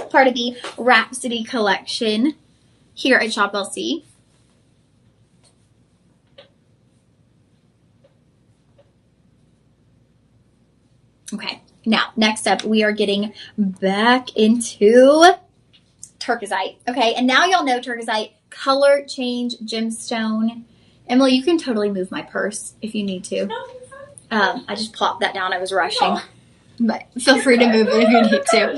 Speaker 1: part of the Rhapsody collection here at Shop LC. Okay, now next up, we are getting back into turquoisite. Okay, and now y'all know turquoisite, color change gemstone. Emily, you can totally move my purse if you need to.
Speaker 3: No, you're fine.
Speaker 1: I just plopped that down. I was rushing,
Speaker 3: No.
Speaker 1: but feel free to move it if you need to.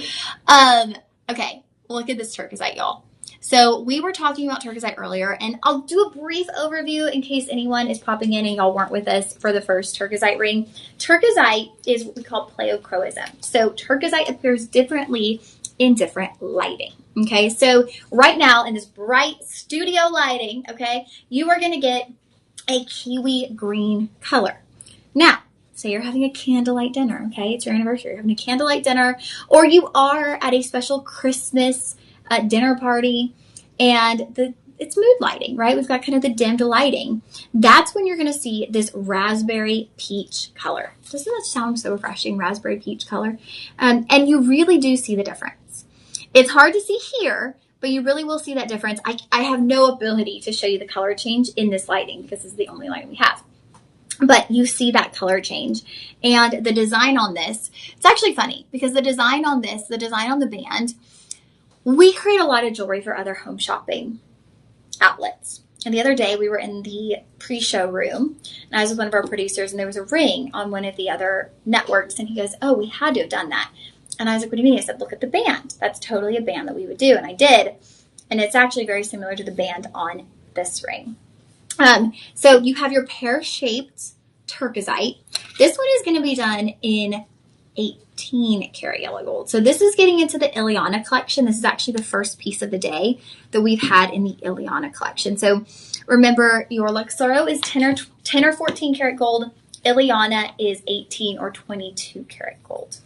Speaker 1: Okay, look at this turquoisite, y'all. So we were talking about turquoisite earlier, and I'll do a brief overview in case anyone is popping in and y'all weren't with us for the first turquoisite ring. Turquoisite is what we call pleochroism. So turquoisite appears differently in different lighting. Okay, so right now in this bright studio lighting, okay, you are going to get a kiwi green color. Now, say you're having a candlelight dinner, okay, it's your anniversary, you're having a candlelight dinner, or you are at a special Christmas dinner party, and it's mood lighting, right? We've got kind of the dimmed lighting. That's when you're going to see this raspberry peach color. Doesn't that sound so refreshing, raspberry peach color? And you really do see the difference. It's hard to see here, but you really will see that difference. I have no ability to show you the color change in this lighting because this is the only lighting we have. But you see that color change. And the design on this, it's actually funny because the design on this, the design on the band, we create a lot of jewelry for other home shopping outlets. And the other day we were in the pre-show room and I was with one of our producers and there was a ring on one of the other networks and he goes, oh, we had to have done that. And I was like, what do you mean? I said, look at the band. That's totally a band that we would do. And I did. And it's actually very similar to the band on this ring. So you have your pear-shaped turquoisite. This one is going to be done in 18 karat yellow gold. So this is getting into the Ileana collection. This is actually the first piece of the day that we've had in the Ileana collection. So remember, your Luxoro is 10 or 14 karat gold. Ileana is 18 or 22 karat gold.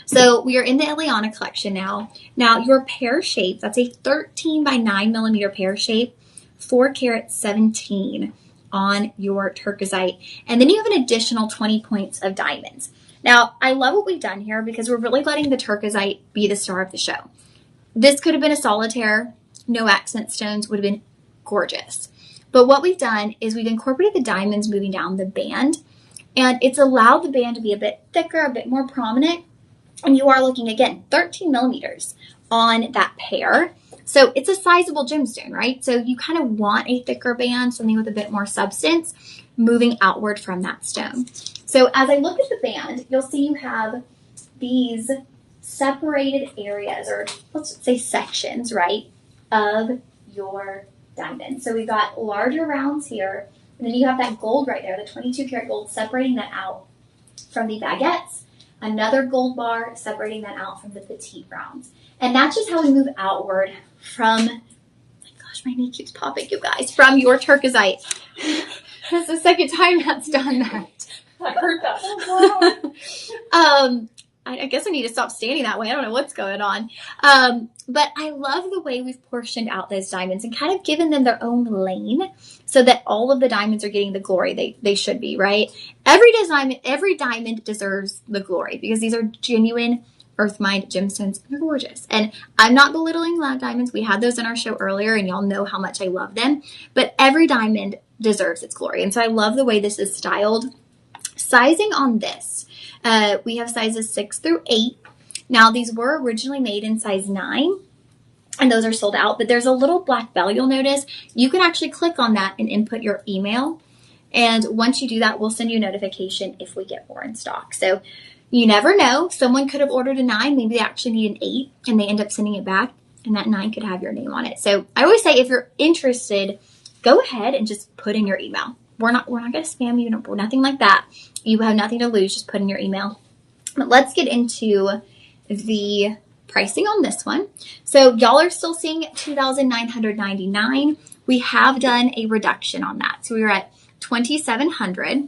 Speaker 1: So we are in the Ileana collection now. Now your pear shape, that's a 13 by 9 millimeter pear shape, 4 karat 17 on your turquoisite. And then you have an additional 20 points of diamonds. Now, I love what we've done here because we're really letting the turquoisite be the star of the show. This could have been a solitaire, no accent stones, would have been gorgeous. But what we've done is we've incorporated the diamonds moving down the band, and it's allowed the band to be a bit thicker, a bit more prominent. And you are looking, again, 13 millimeters on that pear. So it's a sizable gemstone, right? So you kind of want a thicker band, something with a bit more substance moving outward from that stone. So as I look at the band, you'll see you have these separated areas, or let's say sections, right, of your diamond. So we've got larger rounds here, and then you have that gold right there, the 22 karat gold, separating that out from the baguettes. Another gold bar separating that out from the petite rounds. And that's just how we move outward from, oh my gosh, my knee keeps popping, you guys, from your turquoisite. That's the second time that's done that.
Speaker 3: I heard that.
Speaker 1: I guess I need to stop standing that way. I don't know what's going on. But I love the way we've portioned out those diamonds and kind of given them their own lane so that all of the diamonds are getting the glory they should be, right? Every diamond deserves the glory because these are genuine earth mined gemstones. They're gorgeous. And I'm not belittling lab diamonds. We had those in our show earlier and y'all know how much I love them. But every diamond deserves its glory. And so I love the way this is styled. Sizing on this, we have sizes 6 through 8. Now, these were originally made in size 9, and those are sold out. But there's a little black bell you'll notice. You can actually click on that and input your email. And once you do that, we'll send you a notification if we get more in stock. So you never know. Someone could have ordered a 9. Maybe they actually need an 8, and they end up sending it back, and that 9 could have your name on it. So I always say if you're interested, go ahead and just put in your email. We're not going to spam you, nothing like that. You have nothing to lose, just put in your email. But let's get into the pricing on this one. So y'all are still seeing $2,999. We have done a reduction on that. So we were at $2,700.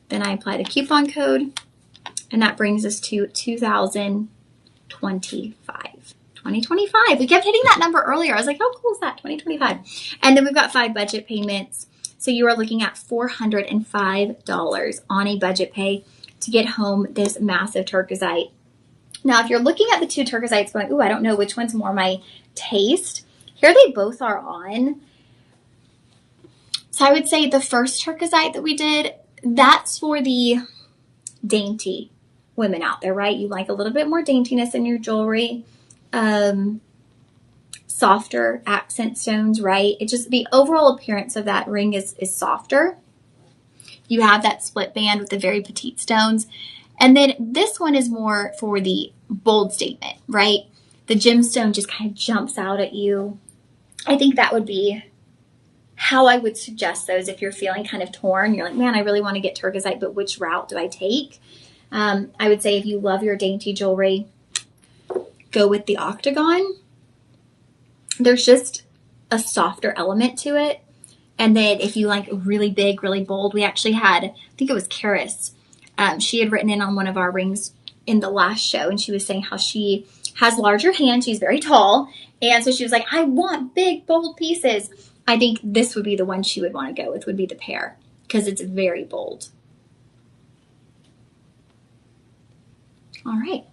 Speaker 1: Then I apply the coupon code, and that brings us to $2,025. 2025. We kept hitting that number earlier. I was like, how cool is that? 2025. And then we've got 5 budget payments. So you are looking at $405 on a budget pay to get home this massive turquoisite. Now, if you're looking at the 2 turquoisites going, ooh, I don't know which one's more my taste. Here they both are on. So I would say the first turquoisite that we did, that's for the dainty women out there, right? You like a little bit more daintiness in your jewelry. Softer accent stones, right? It just, the overall appearance of that ring is softer. You have that split band with the very petite stones. And then this one is more for the bold statement, right? The gemstone just kind of jumps out at you. I think that would be how I would suggest those if you're feeling kind of torn. You're like, man, I really want to get turquoisite, but which route do I take? I would say if you love your dainty jewelry, go with the octagon. There's just a softer element to it. And then if you like really big, really bold, we actually had, I think it was Karis. She had written in on one of our rings in the last show, and she was saying how she has larger hands. She's very tall. And so she was like, I want big, bold pieces. I think this would be the one she would want to go with, would be the pear, because it's very bold. All right.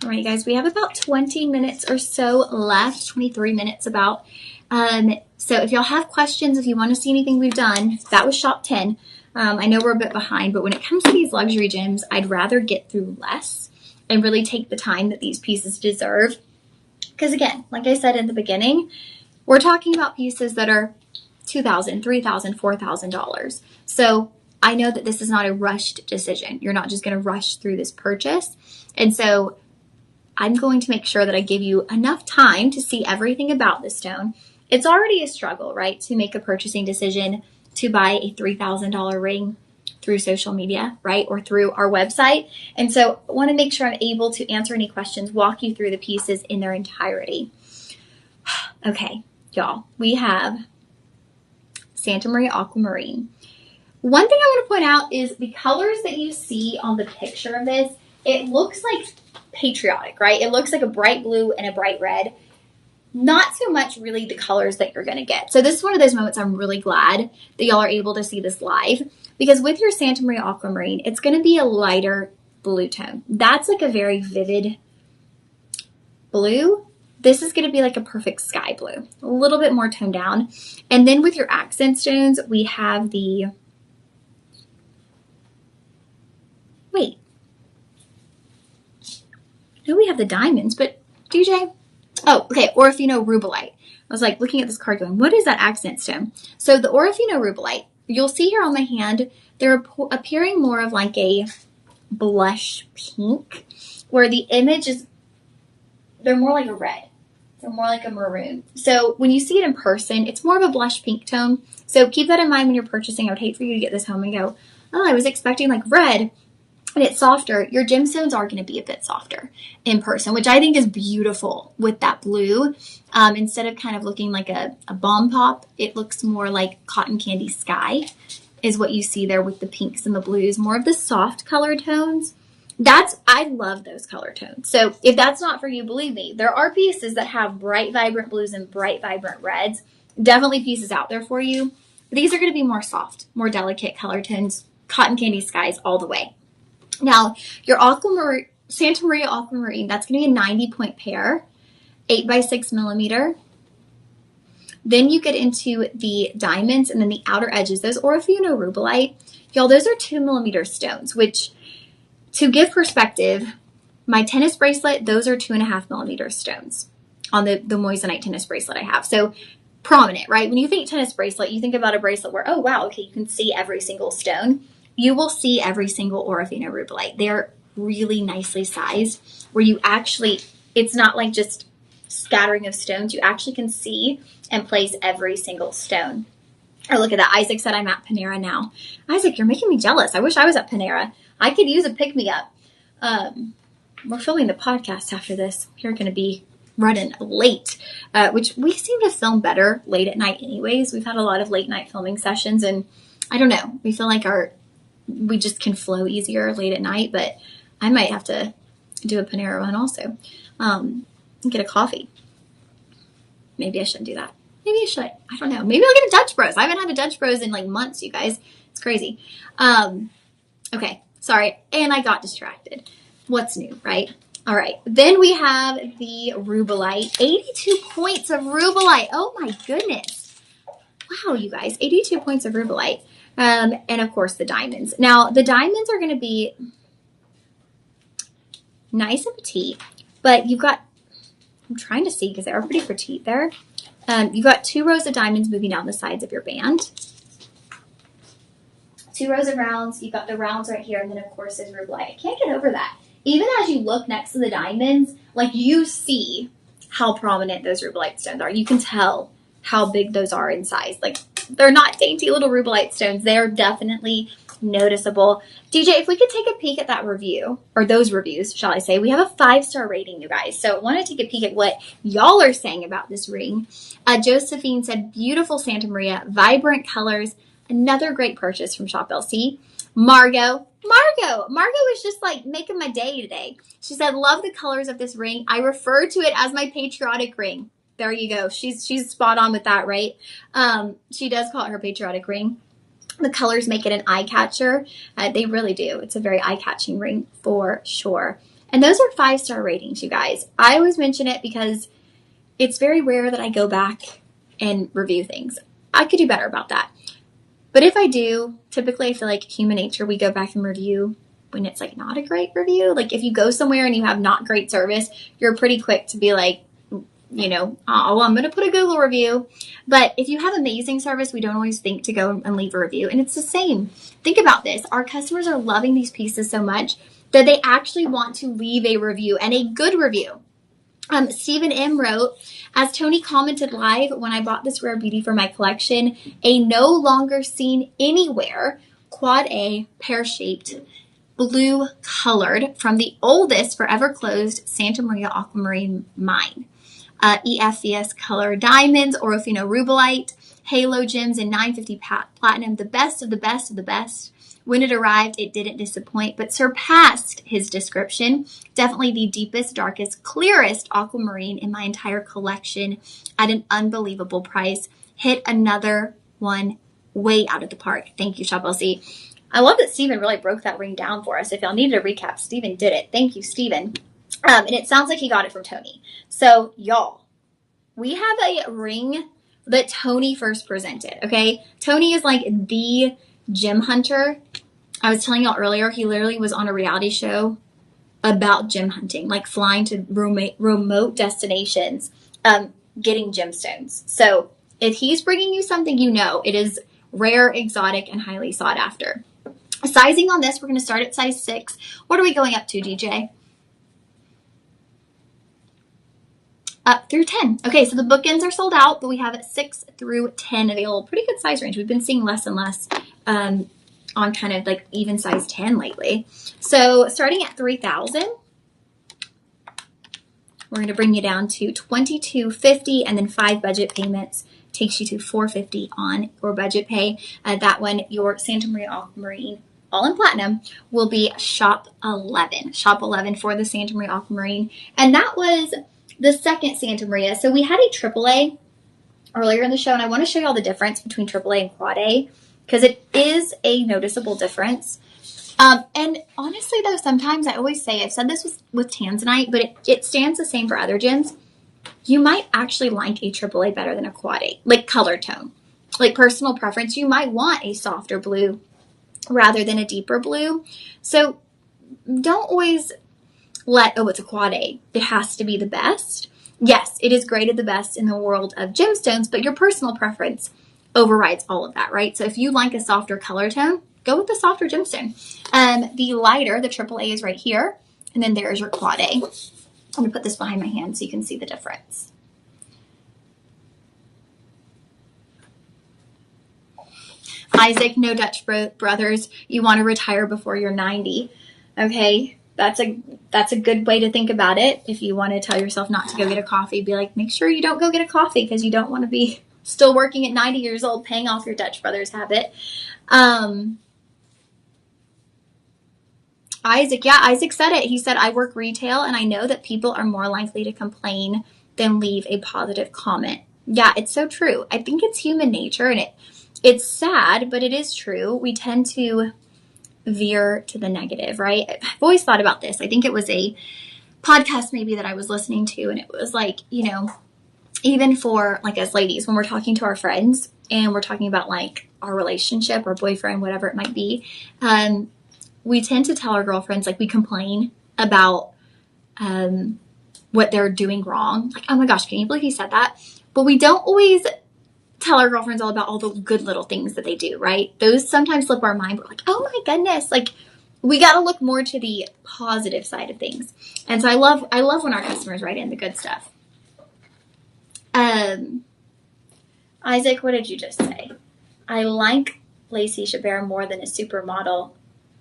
Speaker 1: All right, guys, we have about 20 minutes or so left, 23 minutes about. So if y'all have questions, if you want to see anything we've done, that was shop 10. I know we're a bit behind, but when it comes to these luxury gems, I'd rather get through less and really take the time that these pieces deserve. Because again, like I said in the beginning, we're talking about pieces that are $2,000, $3,000, $4,000. So I know that this is not a rushed decision. You're not just going to rush through this purchase. And so I'm going to make sure that I give you enough time to see everything about the stone. It's already a struggle, right, to make a purchasing decision to buy a $3,000 ring through social media, right, or through our website. And so I want to make sure I'm able to answer any questions, walk you through the pieces in their entirety. Okay, y'all, we have Santa Maria Aquamarine. One thing I want to point out is the colors that you see on the picture of this, it looks like patriotic, right? It looks like a bright blue and a bright red. Not so much really the colors that you're going to get. So this is one of those moments I'm really glad that y'all are able to see this live, because with your Santa Maria Aquamarine, it's going to be a lighter blue tone. That's like a very vivid blue. This is going to be like a perfect sky blue, a little bit more toned down. And then with your accent stones, we have the, wait, no, we have the diamonds, but DJ, oh, okay, Orofino Rubellite. I was like looking at this card going, what is that accent stone? So the Orofino Rubellite, you'll see here on my hand, they're appearing more of like a blush pink, where the image is, they're more like a red. They're more like a maroon. So when you see it in person, it's more of a blush pink tone. So keep that in mind when you're purchasing. I would hate for you to get this home and go, oh, I was expecting like red, and it's softer. Your gemstones are going to be a bit softer in person, which I think is beautiful with that blue. Instead of kind of looking like a bomb pop, it looks more like cotton candy sky is what you see there with the pinks and the blues, more of the soft color tones. I love those color tones. So if that's not for you, believe me, there are pieces that have bright, vibrant blues and bright, vibrant reds. Definitely pieces out there for you. But these are going to be more soft, more delicate color tones, cotton candy skies all the way. Now, your Santa Maria Aquamarine, that's going to be a 90-point pair, 8 by 6 millimeter. Then you get into the diamonds and then the outer edges. Those Orofino Rubellite, y'all, those are 2 millimeter stones, which, to give perspective, my tennis bracelet, those are 2.5 millimeter stones on the moissanite tennis bracelet I have. So prominent, right? When you think tennis bracelet, you think about a bracelet where, oh, wow, okay, you can see every single stone. You will see every single Orofino Rubellite. They're really nicely sized, where you actually, it's not like just scattering of stones. You actually can see and place every single stone. Oh, look at that. Isaac said I'm at Panera now. Isaac, you're making me jealous. I wish I was at Panera. I could use a pick-me-up. We're filming the podcast after this. We're going to be running late, which we seem to film better late at night anyways. We've had a lot of late night filming sessions, and I don't know. We feel like we just can flow easier late at night, but I might have to do a Panera run also. Get a coffee. Maybe I shouldn't do that. Maybe I should. I don't know. Maybe I'll get a Dutch Bros. I haven't had a Dutch Bros in like months, you guys. It's crazy. Okay. Sorry. And I got distracted. What's new, right? All right. Then we have the Rubellite. 82 points of Rubellite. Oh my goodness. Wow, you guys. 82 points of Rubellite. And of course the diamonds. Now the diamonds are going to be nice and petite, but you've got, I'm trying to see because they are pretty petite there. You've got 2 rows of diamonds moving down the sides of your band. 2 rows of rounds. You've got the rounds right here, and then of course there's Rubellite. I can't get over that. Even as you look next to the diamonds, like you see how prominent those Rubellite stones are. You can tell how big those are in size. Like they're not dainty little Rubellite stones. They are definitely noticeable. DJ, if we could take a peek at that review, or those reviews, shall I say. We have a 5-star rating, you guys. So I want to take a peek at what y'all are saying about this ring. Josephine said, beautiful Santa Maria, vibrant colors, another great purchase from Shop LC. Margot was just like making my day today. She said, love the colors of this ring. I refer to it as my patriotic ring. There you go. She's spot on with that, right? She does call it her patriotic ring. The colors make it an eye catcher. They really do. It's a very eye-catching ring for sure. And those are 5-star ratings, you guys. I always mention it because it's very rare that I go back and review things. I could do better about that. But if I do, typically I feel like human nature, we go back and review when it's like not a great review. Like if you go somewhere and you have not great service, you're pretty quick to be like, you know, oh, I'm going to put a Google review. But if you have amazing service, we don't always think to go and leave a review. And it's the same. Think about this. Our customers are loving these pieces so much that they actually want to leave a review, and a good review. Stephen M. wrote, as Tony commented live, when I bought this rare beauty for my collection, a no longer seen anywhere quad A pear-shaped blue colored from the oldest forever closed Santa Maria aquamarine mine. EFVS color diamonds, Orofino rubellite, halo gems, and 950 platinum, the best of the best of the best. When it arrived, it didn't disappoint, but surpassed his description. Definitely the deepest, darkest, clearest aquamarine in my entire collection at an unbelievable price. Hit another one way out of the park. Thank you, Shop LC. I love that Steven really broke that ring down for us. If y'all needed a recap, Steven did it. Thank you, Steven. And it sounds like he got it from Tony. So, y'all, we have a ring that Tony first presented, okay? Tony is like the gem hunter. I was telling y'all earlier, he literally was on a reality show about gem hunting, like flying to remote destinations, getting gemstones. So if he's bringing you something, you know it is rare, exotic, and highly sought after. Sizing on this, we're going to start at size 6. What are we going up to, DJ? Up through 10. Okay, so the bookends are sold out, but we have 6 through 10 available. Pretty good size range. We've been seeing less and less on kind of like even size 10 lately. So starting at 3,000, we're going to bring you down to $2,250, and then 5 budget payments takes you to $450 on your budget pay. That one, your Santa Maria Aquamarine, all in platinum, will be Shop 11. Shop 11 for the Santa Maria Aquamarine. And that was the second Santa Maria. So we had a AAA earlier in the show, and I want to show you all the difference between AAA and Quad A, because it is a noticeable difference. And honestly, though, sometimes I always say, I've said this with tanzanite, but it stands the same for other gems. You might actually like a AAA better than a Quad A, like color tone. Like personal preference, you might want a softer blue rather than a deeper blue. So don't always it's a Quad A, it has to be the best. Yes, it is graded the best in the world of gemstones, but your personal preference overrides all of that, right? So if you like a softer color tone, go with the softer gemstone. The lighter, the AAA, is right here, and then there's your Quad A. I'm going to put this behind my hand so you can see the difference. Isaac, no Dutch brothers. You want to retire before you're 90. Okay, that's a good way to think about it. If you want to tell yourself not to go get a coffee, be like, make sure you don't go get a coffee because you don't want to be still working at 90 years old, paying off your Dutch brothers habit. Isaac said it. He said, I work retail and I know that people are more likely to complain than leave a positive comment. Yeah, it's so true. I think it's human nature, and it's sad, but it is true. We tend to veer to the negative, right? I've always thought about this. I think it was a podcast maybe that I was listening to, and it was like, you know, even for like us ladies, when we're talking to our friends and we're talking about like our relationship or boyfriend, whatever it might be, we tend to tell our girlfriends, like we complain about what they're doing wrong. Like, oh my gosh, can you believe he said that? But we don't always tell our girlfriends all about all the good little things that they do, right? Those sometimes slip our mind. We're like, oh my goodness, like we got to look more to the positive side of things. And so I love when our customers write in the good stuff. Isaac, what did you just say? I like Lacey Chabert more than a supermodel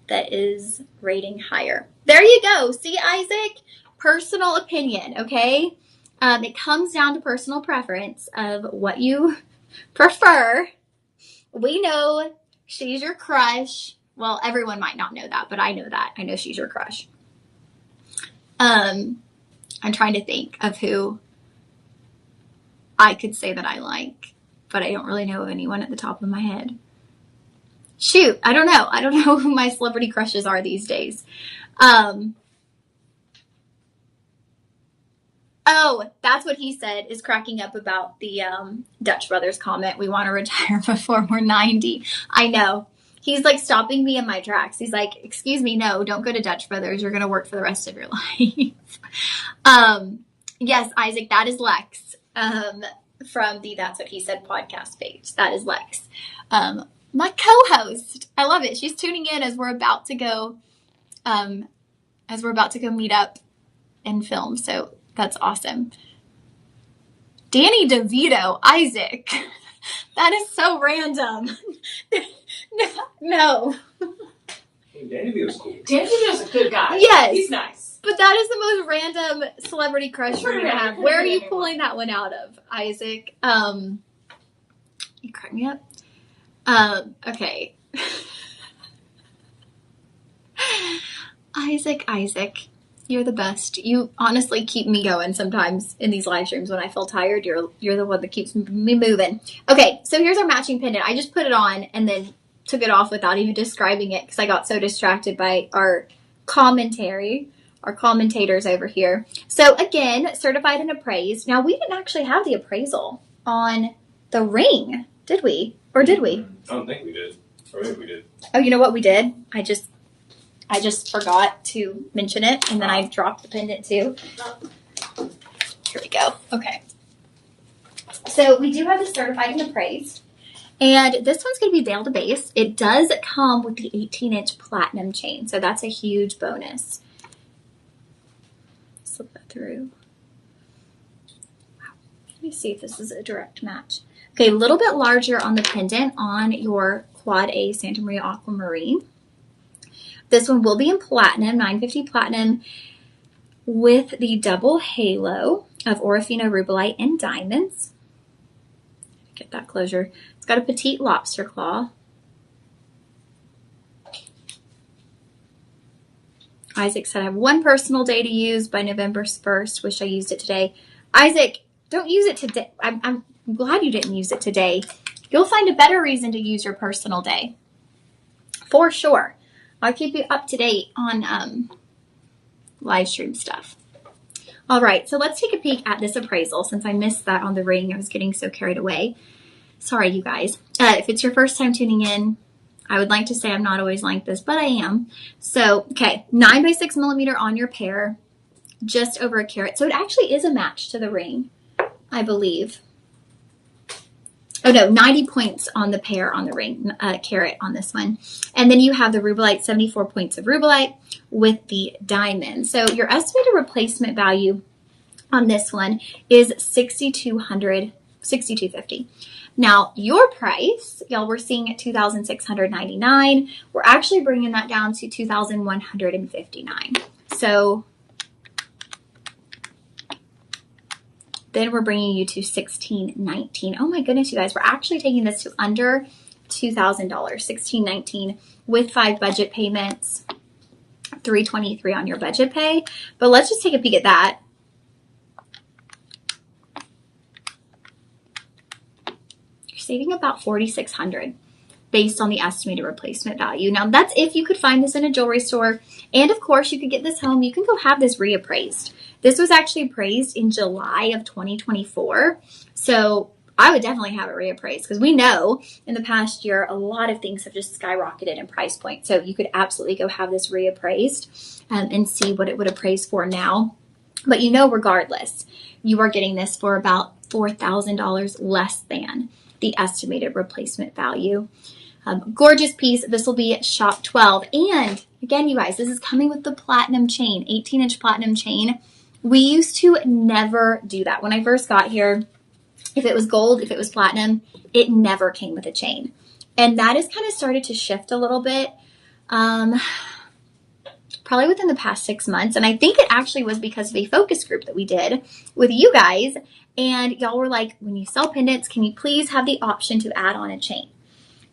Speaker 1: that is rating higher. There you go. See, Isaac? Personal opinion, okay? It comes down to personal preference of what you prefer. We know she's your crush. Well, everyone might not know that, but I know that. I know she's your crush. I'm trying to think of who I could say that I like, but I don't really know anyone at the top of my head. Shoot, I don't know. I don't know who my celebrity crushes are these days. Oh, that's what he said, is cracking up about the Dutch Brothers comment. We want to retire before we're 90. I know. He's like stopping me in my tracks. He's like, excuse me, no, don't go to Dutch Brothers. You're going to work for the rest of your life. Yes, Isaac, that is Lex from the That's What He Said podcast page. That is Lex. My co-host. I love it. She's tuning in as we're about to go meet up and film. So that's awesome. Danny DeVito, Isaac. That is so random. No.
Speaker 2: Danny DeVito's cool.
Speaker 3: Danny DeVito's a good guy.
Speaker 1: Yes.
Speaker 3: He's nice.
Speaker 1: But that is the most random celebrity crush you're going to have. Where are you pulling that one out of, Isaac? You crack me up. Okay. Isaac, you're the best. You honestly keep me going sometimes in these live streams when I feel tired. You're the one that keeps me moving. Okay, so here's our matching pendant. I just put it on and then took it off without even describing it because I got so distracted by our commentators over here. So again, certified and appraised. Now, we didn't actually have the appraisal on the ring, did we? Or did we?
Speaker 2: I don't think we did. Or maybe we did.
Speaker 1: Oh, you know what we did? I just forgot to mention it, and then I dropped the pendant too. Here we go. Okay. So we do have the certified and appraised. And this one's going to be veil to base. It does come with the 18-inch platinum chain, so that's a huge bonus. Slip that through. Wow. Let me see if this is a direct match. Okay, a little bit larger on the pendant on your Quad A Santa Maria Aquamarine. This one will be in platinum, 950 platinum, with the double halo of Orofino rubellite and diamonds. Get that closure. It's got a petite lobster claw. Isaac said, I have one personal day to use by November 1st. Wish I used it today. Isaac, don't use it today. I'm glad you didn't use it today. You'll find a better reason to use your personal day. For sure. I'll keep you up to date on live stream stuff. All right, so let's take a peek at this appraisal since I missed that on the ring. I was getting so carried away. Sorry, you guys. If it's your first time tuning in, I would like to say I'm not always like this, but I am. So, okay, 9 by 6 millimeter on your pair, just over a carat. So it actually is a match to the ring, I believe. Oh no, 90 points on the pair on the ring, carat on this one. And then you have the rubellite, 74 points of rubellite with the diamond. So your estimated replacement value on this one is $6,250. Now your price, y'all, we're seeing at $2,699. We're actually bringing that down to $2,159. So then we're bringing you to $1,619. Oh my goodness, you guys, we're actually taking this to under $2,000, $1,619 with 5 budget payments, $323 on your budget pay. But let's just take a peek at that. You're saving about $4,600 based on the estimated replacement value. Now that's if you could find this in a jewelry store. And of course you could get this home. You can go have this reappraised. This was actually appraised in July of 2024. So I would definitely have it reappraised because we know in the past year, a lot of things have just skyrocketed in price point. So you could absolutely go have this reappraised and see what it would appraise for now. But you know, regardless, you are getting this for about $4,000 less than the estimated replacement value. Gorgeous piece. This will be shop 12. And again, you guys, this is coming with the platinum chain, 18-inch platinum chain. We used to never do that. When I first got here, if it was gold, if it was platinum, it never came with a chain. And that has kind of started to shift a little bit, probably within the past 6 months. And I think it actually was because of a focus group that we did with you guys. And y'all were like, when you sell pendants, can you please have the option to add on a chain?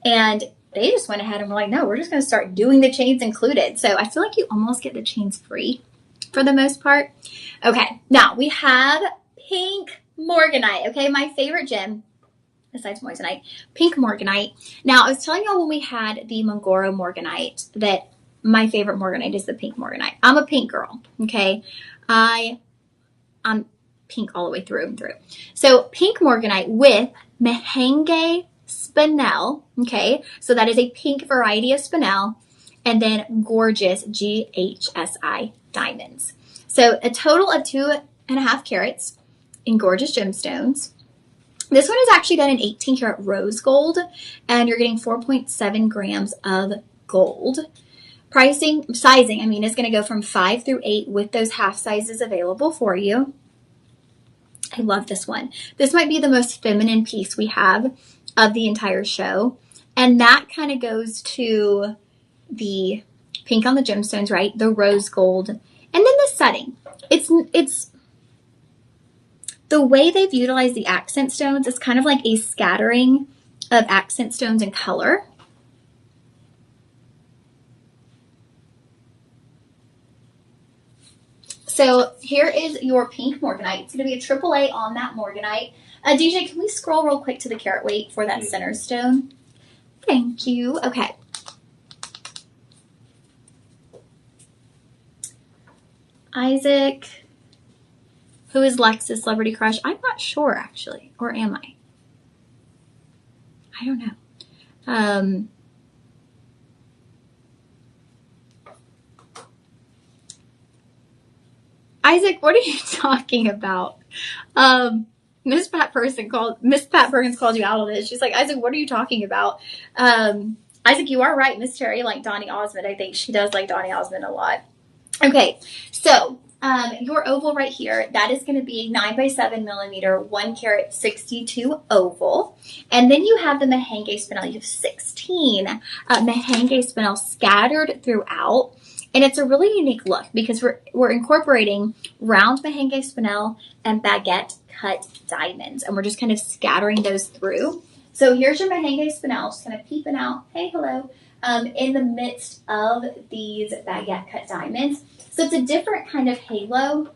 Speaker 1: And they just went ahead and were like, no, we're just going to start doing the chains included. So I feel like you almost get the chains free for the most part. Okay, now we have pink morganite. Okay, my favorite gem besides moissanite, pink morganite. Now I was telling y'all when we had the Mongoro morganite that my favorite morganite is the pink morganite. I'm a pink girl. Okay, I'm pink all the way through and through. So pink morganite with merengue spinel. Okay, so that is a pink variety of spinel, and then gorgeous GHSI diamonds. So a total of 2.5 carats in gorgeous gemstones. This one is actually done in 18 karat rose gold, and you're getting 4.7 grams of gold. Sizing, I mean, is going to go from 5 through 8 with those half sizes available for you. I love this one. This might be the most feminine piece we have of the entire show. And that kind of goes to the pink on the gemstones, right? The rose gold. And then the setting. It's the way they've utilized the accent stones is kind of like a scattering of accent stones in color. So here is your pink morganite. It's going to be a AAA on that morganite. DJ, can we scroll real quick to the carat weight for that center stone? Thank you. Okay. Isaac, who is Lex's celebrity crush? I'm not sure, actually. Or am I? I don't know. Isaac, what are you talking about? Miss Pat Perkins called you out on this. She's like, Isaac, what are you talking about? Isaac, you are right. Miss Terry liked Donny Osmond. I think she does like Donny Osmond a lot. Okay, so your oval right here, that is going to be 9 by 7 millimeter, 1 carat 62 oval. And then you have the merengue spinel. You have 16 merengue spinel scattered throughout. And it's a really unique look because we're incorporating round merengue spinel and baguette cut diamonds. And we're just kind of scattering those through. So here's your merengue spinel, just kind of peeping out. Hey, hello. In the midst of these baguette cut diamonds. So it's a different kind of halo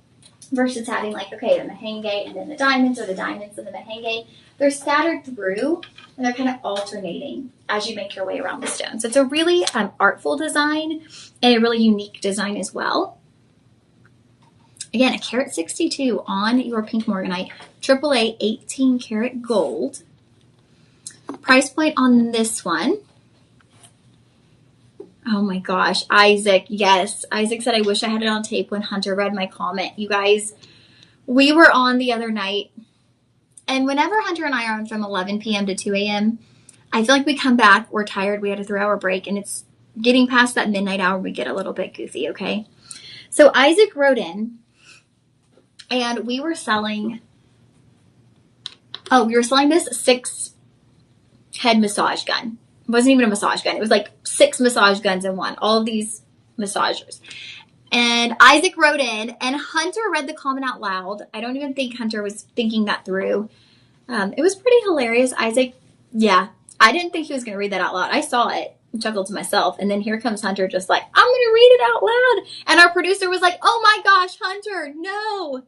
Speaker 1: versus having like, okay, the merengue and then the diamonds, or the diamonds and the merengue. They're scattered through and they're kind of alternating as you make your way around the stone. So it's a really artful design and a really unique design as well. Again, a carat 62 on your pink morganite, AAA 18 karat gold. Price point on this one. Oh my gosh, Isaac, yes. Isaac said, I wish I had it on tape when Hunter read my comment. You guys, we were on the other night, and whenever Hunter and I are on from 11 p.m. to 2 a.m., I feel like we come back, we're tired, we had a 3-hour break, and it's getting past that midnight hour, we get a little bit goofy, okay? So Isaac wrote in, and we were selling this 6-head massage gun. It wasn't even a massage gun. It was like 6 massage guns in one. All of these massagers. And Isaac wrote in, and Hunter read the comment out loud. I don't even think Hunter was thinking that through. It was pretty hilarious. Isaac, yeah, I didn't think he was going to read that out loud. I saw it and chuckled to myself. And then here comes Hunter just like, I'm going to read it out loud. And our producer was like, oh my gosh, Hunter, no.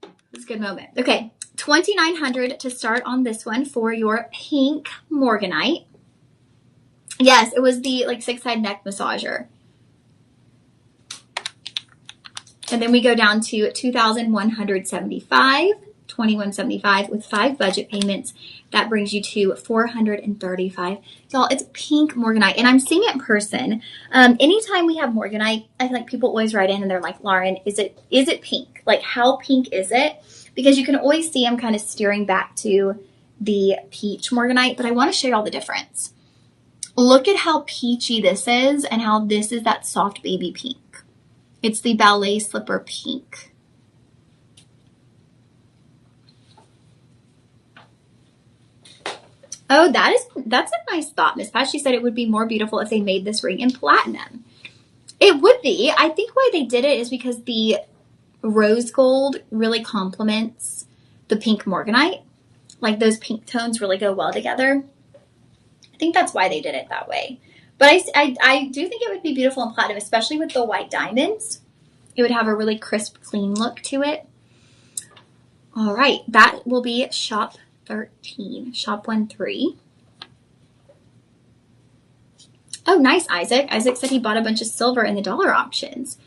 Speaker 1: It was a good moment. Okay, $2,900 to start on this one for your pink morganite. Yes, it was the like 6-side neck massager. And then we go down to $2,175, $2,175 with 5 budget payments. That brings you to $435. Y'all, it's pink morganite, and I'm seeing it in person. Anytime we have morganite, I feel like people always write in and they're like, Lauren, is it pink? Like, how pink is it? Because you can always see I'm kind of steering back to the peach morganite, but I want to show you all the difference. Look at how peachy this is and how this is that soft baby pink. It's the ballet slipper pink. Oh, that's a nice thought, Miss Pat. She said it would be more beautiful if they made this ring in platinum. It would be. I think why they did it is because the rose gold really complements the pink morganite. Like those pink tones really go well together. I think that's why they did it that way. But I do think it would be beautiful in platinum, especially with the white diamonds. It would have a really crisp, clean look to it. All right, that will be shop 13, shop 13. Oh, nice, Isaac. Isaac said he bought a bunch of silver in the dollar auctions.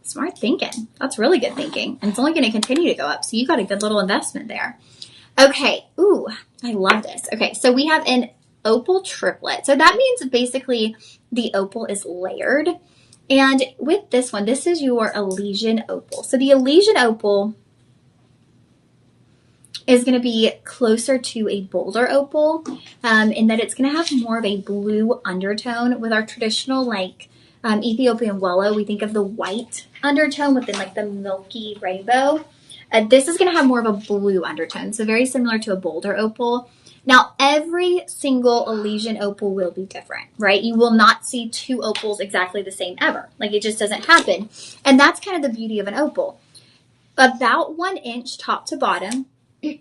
Speaker 1: Smart thinking. That's really good thinking. And it's only going to continue to go up. So you got a good little investment there. Okay. Ooh, I love this. Okay. So we have an opal triplet. So that means basically the opal is layered. And with this one, this is your Elysian opal. So the Elysian opal is going to be closer to a bolder opal in that it's going to have more of a blue undertone. With our traditional like Ethiopian willow, we think of the white undertone within like the milky rainbow. This is going to have more of a blue undertone, so very similar to a bolder opal. Now, every single Elysian opal will be different, right? You will not see two opals exactly the same ever. Like, it just doesn't happen. And that's kind of the beauty of an opal. About 1 inch top to bottom. Sorry,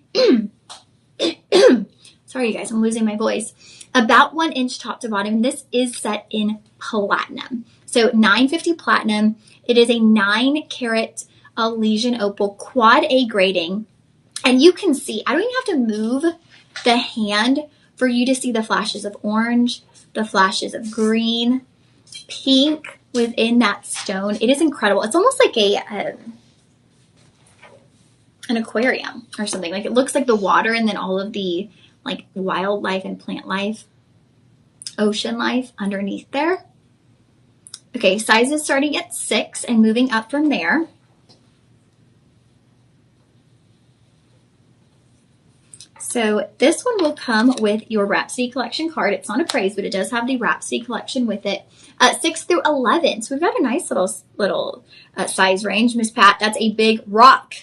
Speaker 1: you guys, I'm losing my voice. About 1 inch top to bottom. This is set in platinum. So 950 platinum. It is a 9-carat Elysian opal, quad A grading. And you can see, I don't even have to move the hand for you to see the flashes of orange, the flashes of green, pink within that stone. It is incredible. It's almost like an aquarium or something. Like, it looks like the water and then all of the like wildlife and plant life, ocean life underneath there. Okay, sizes starting at 6 and moving up from there. So this one will come with your Rhapsody Collection card. It's not a praise, but it does have the Rhapsody Collection with it. 6 through 11. So we've got a nice little size range. Miss Pat, that's a big rock.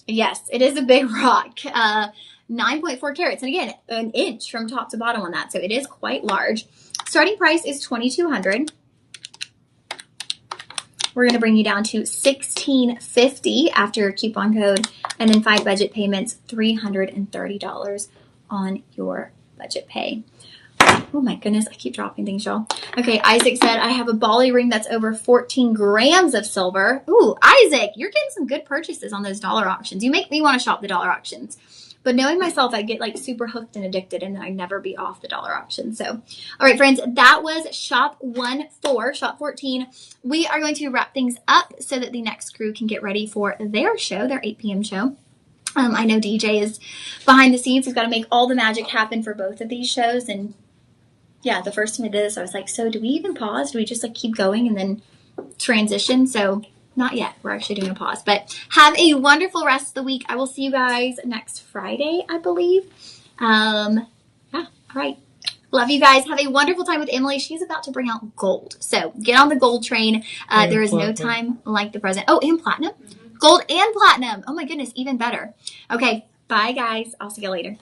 Speaker 1: Yes, it is a big rock. 9.4 carats. And again, an inch from top to bottom on that. So it is quite large. Starting price is $2,200. We're going to bring you down to $1,650 after your coupon code, and then 5 budget payments, $330 on your budget pay. Oh my goodness, I keep dropping things, y'all. Okay, Isaac said, I have a Bali ring that's over 14 grams of silver. Ooh, Isaac, you're getting some good purchases on those dollar auctions. You make me want to shop the dollar auctions. But knowing myself, I get like super hooked and addicted, and then I never be off the dollar auction. So, all right, friends, that was shop 14. We are going to wrap things up so that the next crew can get ready for their show, their 8 p.m. show. I know DJ is behind the scenes. He's got to make all the magic happen for both of these shows. And yeah, the first time I did this, I was like, so do we even pause? Do we just like keep going and then transition? So not yet. We're actually doing a pause. But have a wonderful rest of the week. I will see you guys next Friday, I believe. Yeah, all right. Love you guys. Have a wonderful time with Emily. She's about to bring out gold. So get on the gold train. There is no time like the present. Oh, and platinum? Gold and platinum. Oh my goodness, even better. Okay, bye guys. I'll see you later.